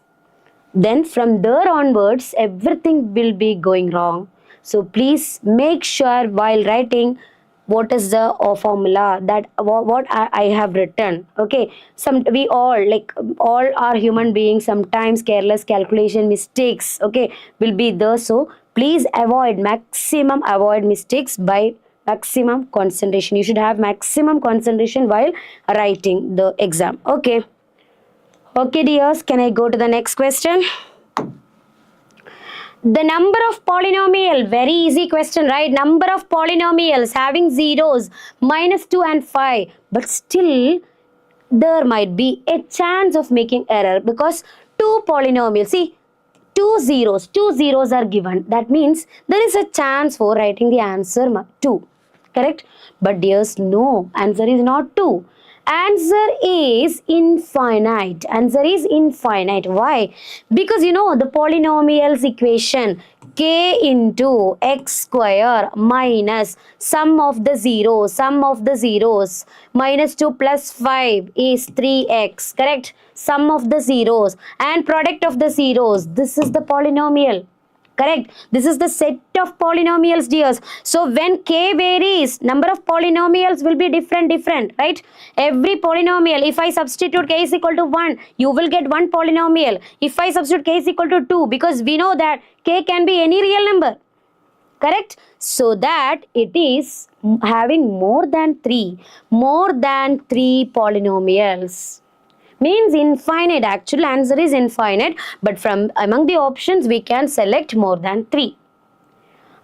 S2: Then from there onwards, everything will be going wrong. So please make sure while writing what is the formula that what I have written. Okay, we all, like all are human beings, sometimes careless calculation mistakes, okay, will be there. So please maximum avoid mistakes by maximum concentration. You should have maximum concentration while writing the exam. Okay, dears, can I go to the next question? The number of polynomial, very easy question, right? Number of polynomials having zeros, -2 and 5, but still there might be a chance of making error because two polynomials, see, two zeros are given. That means there is a chance for writing the answer 2, correct? But dears, no, answer is not 2. Answer is infinite. Answer is infinite. Why? Because you know the polynomials equation, k into x square minus sum of the zeros, -2 plus 5 is 3x, correct? Sum of the zeros and product of the zeros, this is the polynomial. Correct. This is the set of polynomials, dears. So when k varies, number of polynomials will be different, right? Every polynomial, if I substitute k is equal to 1, you will get one polynomial. If I substitute k is equal to 2, because we know that k can be any real number. Correct? So that it is having more than 3 polynomials. Means infinite. Actual answer is infinite, but from among the options we can select more than 3.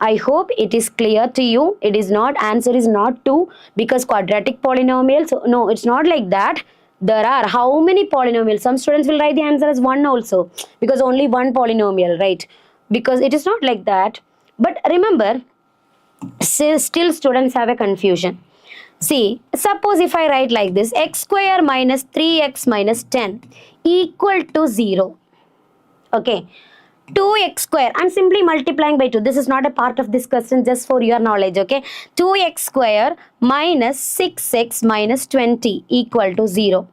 S2: I hope it is clear to you. It is not, answer is not 2 because quadratic polynomials, no, it's not like that. There are how many polynomials? Some students will write the answer as 1 also because only one polynomial, right? Because it is not like that. But remember, still students have a confusion. See, suppose if I write like this, x square minus 3x minus 10 equal to 0. Okay, 2x square, I'm simply multiplying by 2. This is not a part of this question, just for your knowledge, okay. 2x square minus 6x minus 20 equal to 0.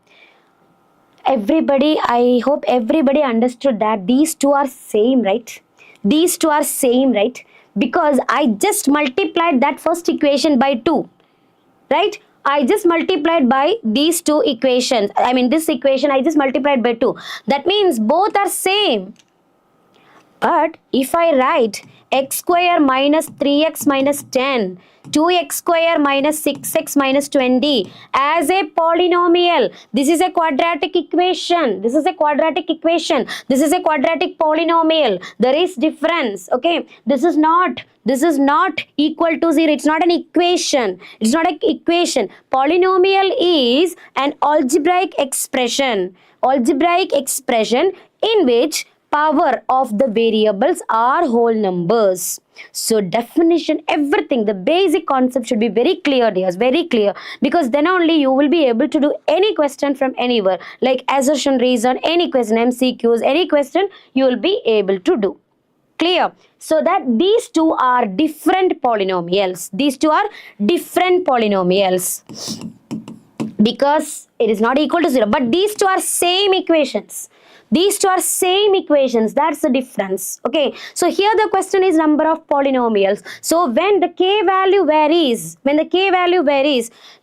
S2: Everybody, I hope everybody understood that these two are same, right? These two are same, right? Because I just multiplied that first equation by 2. Right? I just multiplied by these two equations. I mean this equation I just multiplied by 2. That means both are same. But if I write x square minus 3x minus 10, 2x square minus 6x minus 20 as a polynomial, this is a quadratic equation. This is a quadratic polynomial. There is difference. Okay, this is not equal to 0. It's not an equation. Polynomial is an algebraic expression in which power of the variables are whole numbers. So definition, everything, the basic concept should be very clear, dears, very clear, because then only you will be able to do any question from anywhere, like assertion, reason, any question, MCQs, any question you will be able to do. Clear? So that these two are different polynomials. Because it is not equal to 0, but these two are same equations. That's the difference. Okay, so here the question is number of polynomials. So when the k value varies,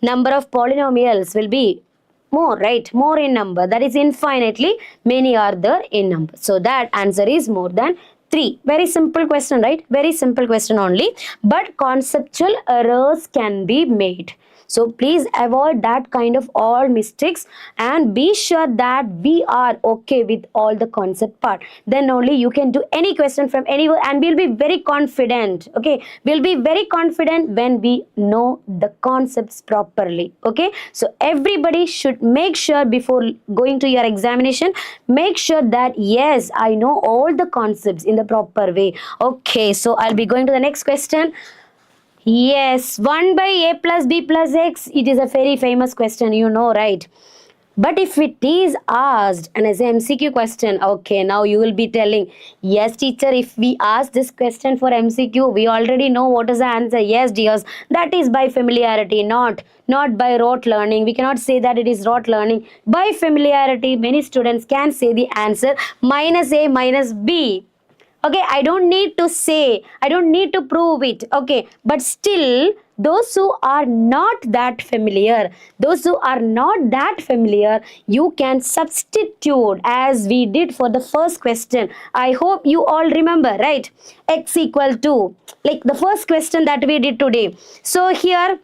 S2: number of polynomials will be more, right? More in number. That is infinitely many are there in number. So that answer is more than 3. Very simple question, right? Very simple question only. But conceptual errors can be made. So please avoid that kind of all mistakes and be sure that we are okay with all the concept part. Then only you can do any question from anywhere and we'll be very confident. Okay, we'll be very confident when we know the concepts properly. Okay, so everybody should make sure before going to your examination, make sure that yes, I know all the concepts in the proper way. Okay, so I'll be going to the next question. Yes, 1 by a plus b plus x, it is a very famous question, you know, right? But if it is asked and as an MCQ question, okay, now you will be telling, yes teacher, if we ask this question for MCQ, we already know what is the answer. Yes dears, that is by familiarity, not by rote learning. We cannot say that it is rote learning. By familiarity, many students can say the answer minus a minus b. Okay, I don't need to say, I don't need to prove it. Okay, but still, those who are not that familiar, you can substitute as we did for the first question. I hope you all remember, right? X equal to, like the first question that we did today. So here,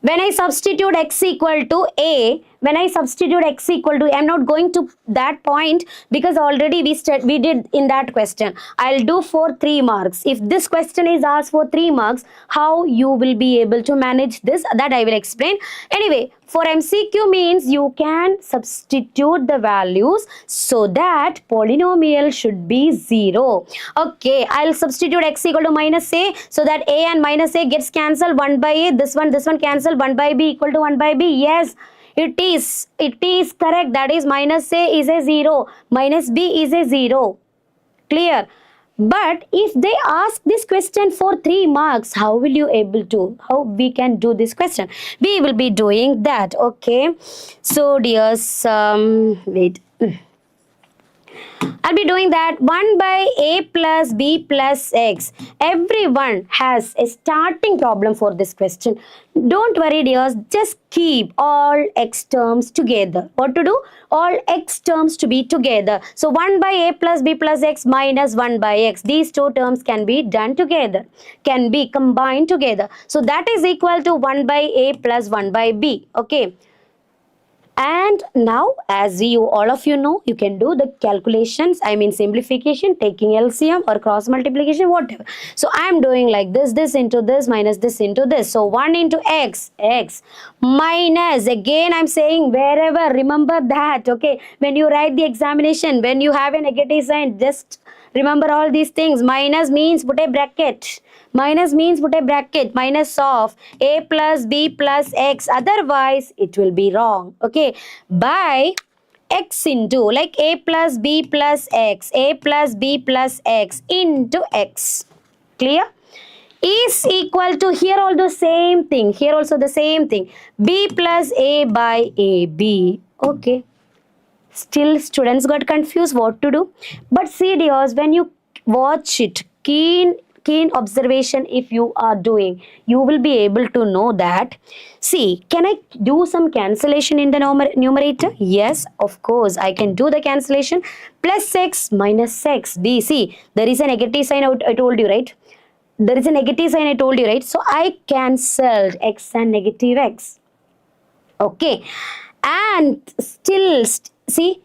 S2: when I substitute x equal to a, I'm not going to that point because already we did in that question. I'll do for 3 marks. If this question is asked for 3 marks, how you will be able to manage this, that I will explain. Anyway, for MCQ means you can substitute the values so that polynomial should be 0. Okay, I'll substitute x equal to minus a so that a and minus a gets cancelled, 1 by a, this one cancel, 1 by b equal to 1 by b. Yes, it is correct. That is minus a is a 0, minus b is a 0. Clear? But if they ask this question for 3 marks, how will you able to, how we can do this question? We will be doing that. Okay, so dears, wait, I'll be doing that. 1 by a plus b plus x. Everyone has a starting problem for this question. Don't worry dears, just keep all x terms together. What to do? All x terms to be together. So 1 by a plus b plus x minus 1 by x. These two terms can be done together, can be combined together. So that is equal to 1 by a plus 1 by b. Okay. And now, as all of you know, you can do the calculations, I mean simplification, taking LCM or cross multiplication, whatever. So I am doing like this into this minus this into this. So 1 into x minus, again I am saying wherever, remember that, okay. When you write the examination, when you have a negative sign, just remember all these things. Minus means put a bracket. Minus of a plus b plus x, otherwise it will be wrong. Okay, by x into, like a plus b plus x into x. Clear? Is equal to, here also the same thing, b plus a by ab. Okay, still students got confused what to do. But see dears, when you watch it, keen observation if you are doing, you will be able to know that. See, can I do some cancellation in the numerator? Yes, of course I can do the cancellation. Plus x minus x b. See, there is a negative sign, I told you, right? So I cancelled x and negative x. Okay, and still see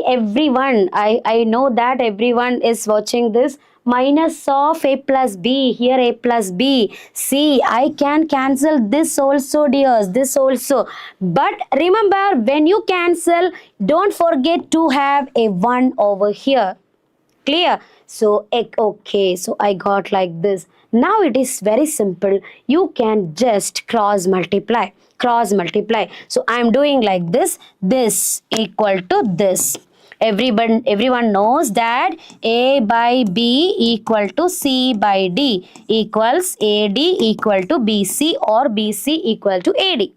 S2: everyone, I know that everyone is watching this. Minus of a plus b, here a plus b. See, I can cancel this also dears, this also. But remember, when you cancel, don't forget to have a 1 over here. Clear? So, okay, so I got like this. Now it is very simple. You can just cross multiply. So I am doing like this equal to this. Everyone knows that a by b equal to c by d equals ad equal to bc or bc equal to ad.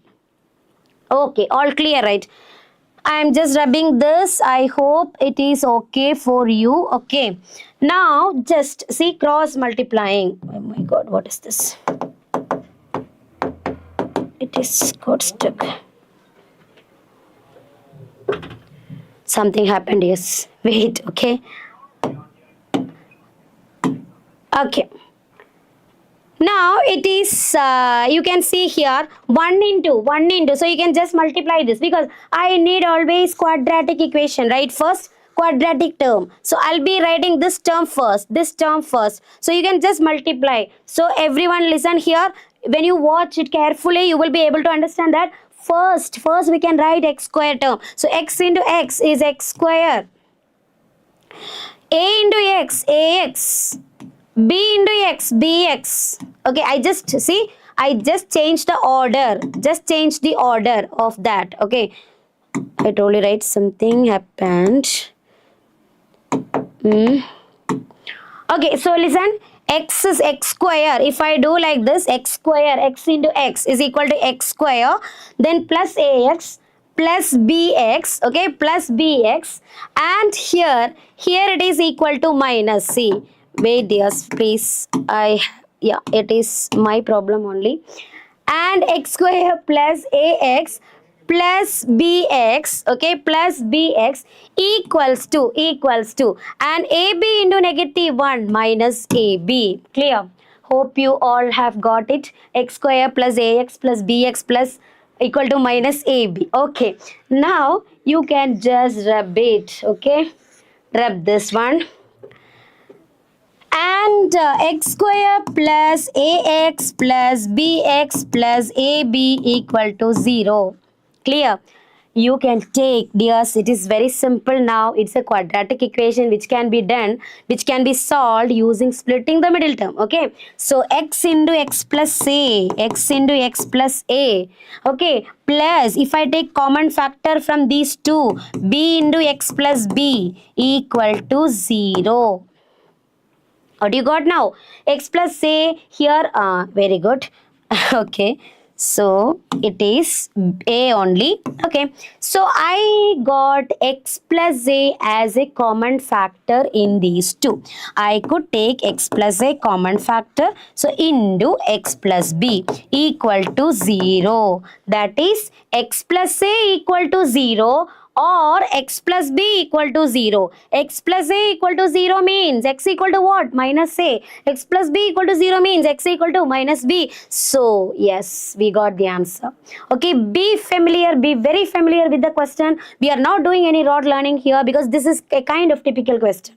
S2: Okay, all clear, right? I am just rubbing this. I hope it is okay for you. Okay, now just see cross multiplying. Oh my god, what is this? It is got stuck. Something happened, yes. Wait, okay. Okay. Now it is, you can see here 1 into. So you can just multiply this because I need always quadratic equation, right? First quadratic term. So I'll be writing this term first. So you can just multiply. So everyone listen here. When you watch it carefully, you will be able to understand that. First we can write x square term. So x into x is x square. A into x, ax. B into x, bx. Okay, I just changed the order. Of that. Okay, I told you, right? Something happened. Okay, so listen. X is x square. If I do like this, x square, x into x is equal to x square, then plus ax plus bx, okay, plus bx, and here it is equal to minus. See, wait dears, please, yeah, it is my problem only. And x square plus ax plus bx, okay, plus bx equals to and ab into negative 1 minus ab. Clear? Hope you all have got it. X square plus ax plus bx plus equal to minus ab. Okay, now you can just rub it. Okay, rub this one. And x square plus ax plus bx plus ab equal to 0. Clear? You can take, dears, it is very simple now. It's a quadratic equation which can be done, which can be solved using splitting the middle term. Okay, so x into x plus a, okay, plus if I take common factor from these two, b into x plus b equal to 0. What do you got now? X plus a here, very good. Okay, so it is a only. Okay, so I got x plus a as a common factor in these two. I could take x plus a common factor, so into x plus b equal to 0. That is x plus a equal to 0 or x plus b equal to 0. X plus a equal to 0 means x equal to what? Minus a. X plus b equal to 0 means x equal to minus b. So yes, we got the answer. Okay, be very familiar with the question. We are not doing any rote learning here because this is a kind of typical question.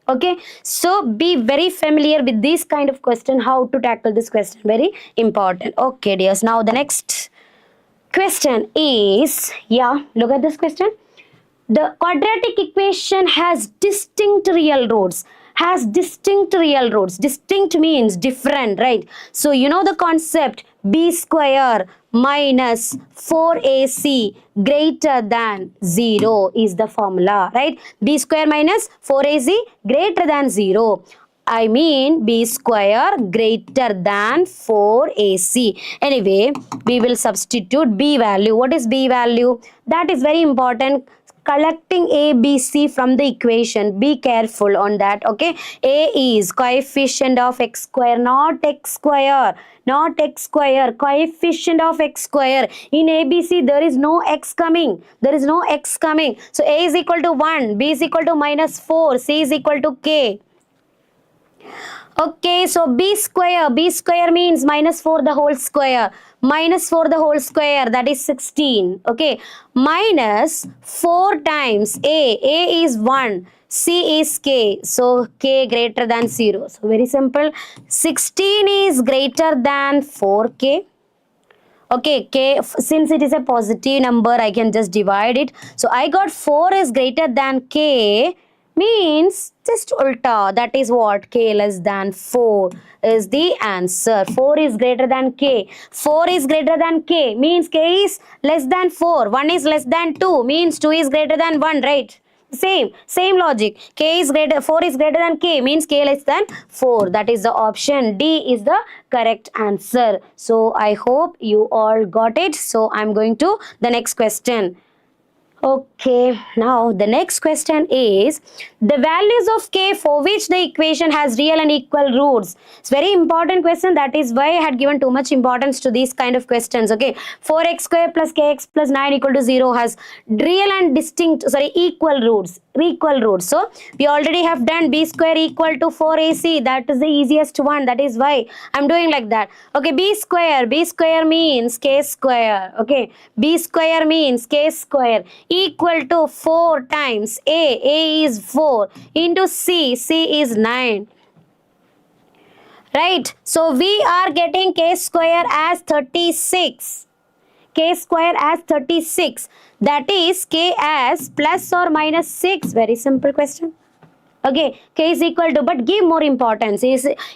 S2: Okay, so be very familiar with this kind of question, how to tackle this question, very important. Okay dears, now the next question is, yeah, look at this question. The quadratic equation has distinct real roots. Distinct means different, right? So you know the concept, b square minus 4ac greater than 0 is the formula, right? B square minus 4ac greater than 0. I mean b square greater than 4ac. Anyway, we will substitute b value. What is b value? That is very important. Collecting a, b, c from the equation. Be careful on that. Okay. A is coefficient of x square, not x square. Coefficient of x square. In ABC, there is no x coming. So a is equal to 1, b is equal to minus 4, c is equal to k. Okay, so b square means minus 4 the whole square. That is 16. Okay, minus 4 times a is 1, c is k, so k greater than 0. So very simple, 16 is greater than 4k. Okay, k, since it is a positive number, I can just divide it. So I got 4 is greater than k, means just ulta, that is what, k less than 4 is the answer. 4 is greater than k. 4 is greater than k means k is less than 4. 1 is less than 2 means 2 is greater than 1, right? Same logic. 4 is greater than k means k less than 4. That is the option D is the correct answer. So I hope you all got it. So I'm going to the next question. Okay, now the next question is the values of k for which the equation has real and equal roots. It's very important question. That is why I had given too much importance to these kind of questions. Okay, 4x square plus kx plus 9 equal to 0 has real and equal roots. So we already have done b square equal to 4ac. That is the easiest one. That is why I'm doing like that. Okay, b square means k square. Okay, b square means k square equal to 4 times a is 4 into c is 9. Right, so we are getting k square as 36. That is k as plus or minus 6. Very simple question. Okay, k is equal to, but give more importance.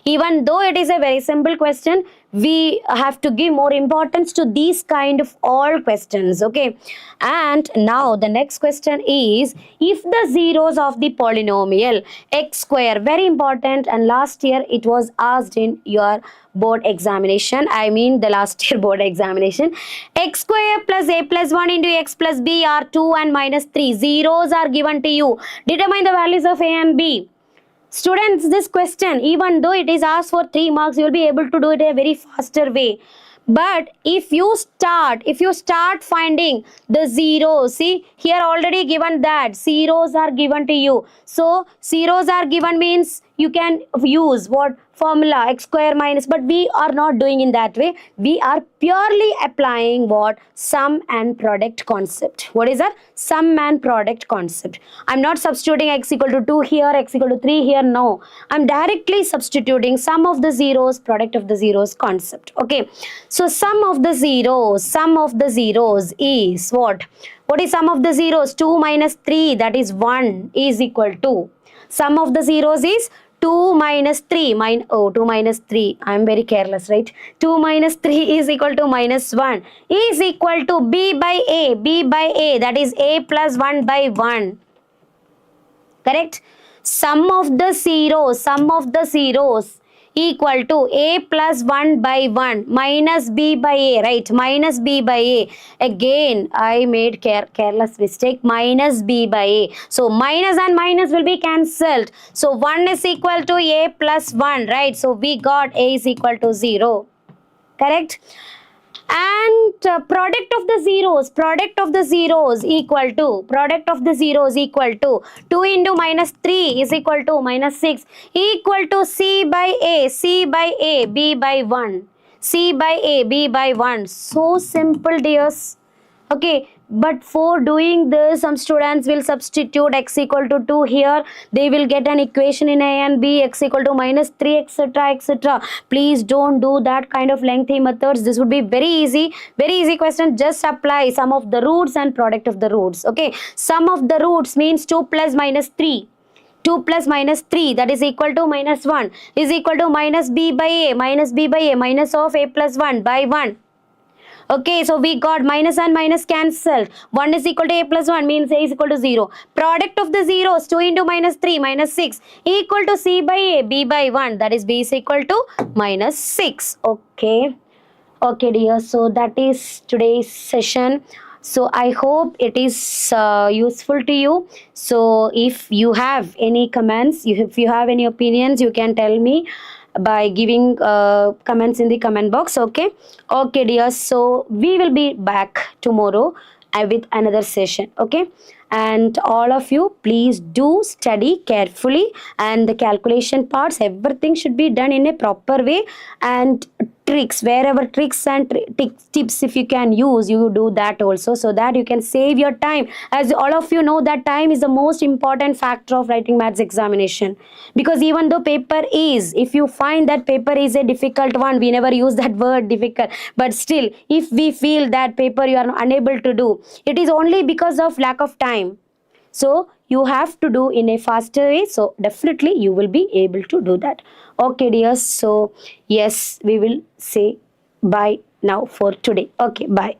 S2: Even though it is a very simple question, we have to give more importance to these kind of all questions. Okay, and now the next question is, if the zeros of the polynomial x square, very important, and last year it was asked in your board examination, I mean the last year board examination, x square plus a plus 1 into x plus b are 2 and minus 3. Zeros are given to you. Determine the values of a and b. Students, this question, even though it is asked for 3 marks, you will be able to do it a very faster way. But if you start finding the zeros, see here already given that zeros are given to you. So zeros are given means you can use what formula x square minus, but we are not doing in that way. We are purely applying what sum and product concept. What is that? Sum and product concept. I'm not substituting x equal to 2 here, x equal to 3 here. No, I'm directly substituting sum of the zeros, product of the zeros concept. Okay, so sum of the zeros is what? What is sum of the zeros? 2 minus 3, that is 1, is equal to, sum of the zeros is 2 minus 3, 2 minus 3, I am very careless, right? 2 minus 3 is equal to minus 1, is equal to b by a, that is a plus 1 by 1. Correct? Sum of the zeros equal to a plus 1 by 1 minus b by a, right? Minus b by a. Again, I made careless mistake. Minus b by a. So, minus and minus will be cancelled. So, 1 is equal to a plus 1, right? So, we got a is equal to 0. Correct? And product of the zeros equal to 2 into minus 3 is equal to minus 6 equal to c by a, b by 1, c by a, b by 1. So simple, dears. Okay, but for doing this, some students will substitute x equal to 2 here. They will get an equation in a and b, x equal to minus 3, etc, etc. Please don't do that kind of lengthy methods. This would be very easy question. Just apply sum of the roots and product of the roots. Okay, sum of the roots means 2 plus minus 3. 2 plus minus 3, that is equal to minus 1, is equal to minus b by a, minus of a plus 1 by 1. Okay, so we got minus and minus cancelled. 1 is equal to a plus 1 means a is equal to 0. Product of the zeros, 2 into minus 3 minus 6 equal to c by a, b by 1, that is b is equal to minus 6. Okay, okay dear, so that is today's session. So I hope it is useful to you. So if you have any comments, if you have any opinions, you can tell me by giving comments in the comment box. Okay, dear, so we will be back tomorrow with another session. Okay, and all of you, please do study carefully, and the calculation parts, everything should be done in a proper way, and tricks, wherever tricks and tips if you can use, you do that also, so that you can save your time. As all of you know that time is the most important factor of writing maths examination, because even though paper is, if you find that paper is a difficult one, we never use that word difficult, but still if we feel that paper you are unable to do, it is only because of lack of time. So you have to do in a faster way, so definitely you will be able to do that. Okay dears, so yes, we will say bye now for today. Okay, bye.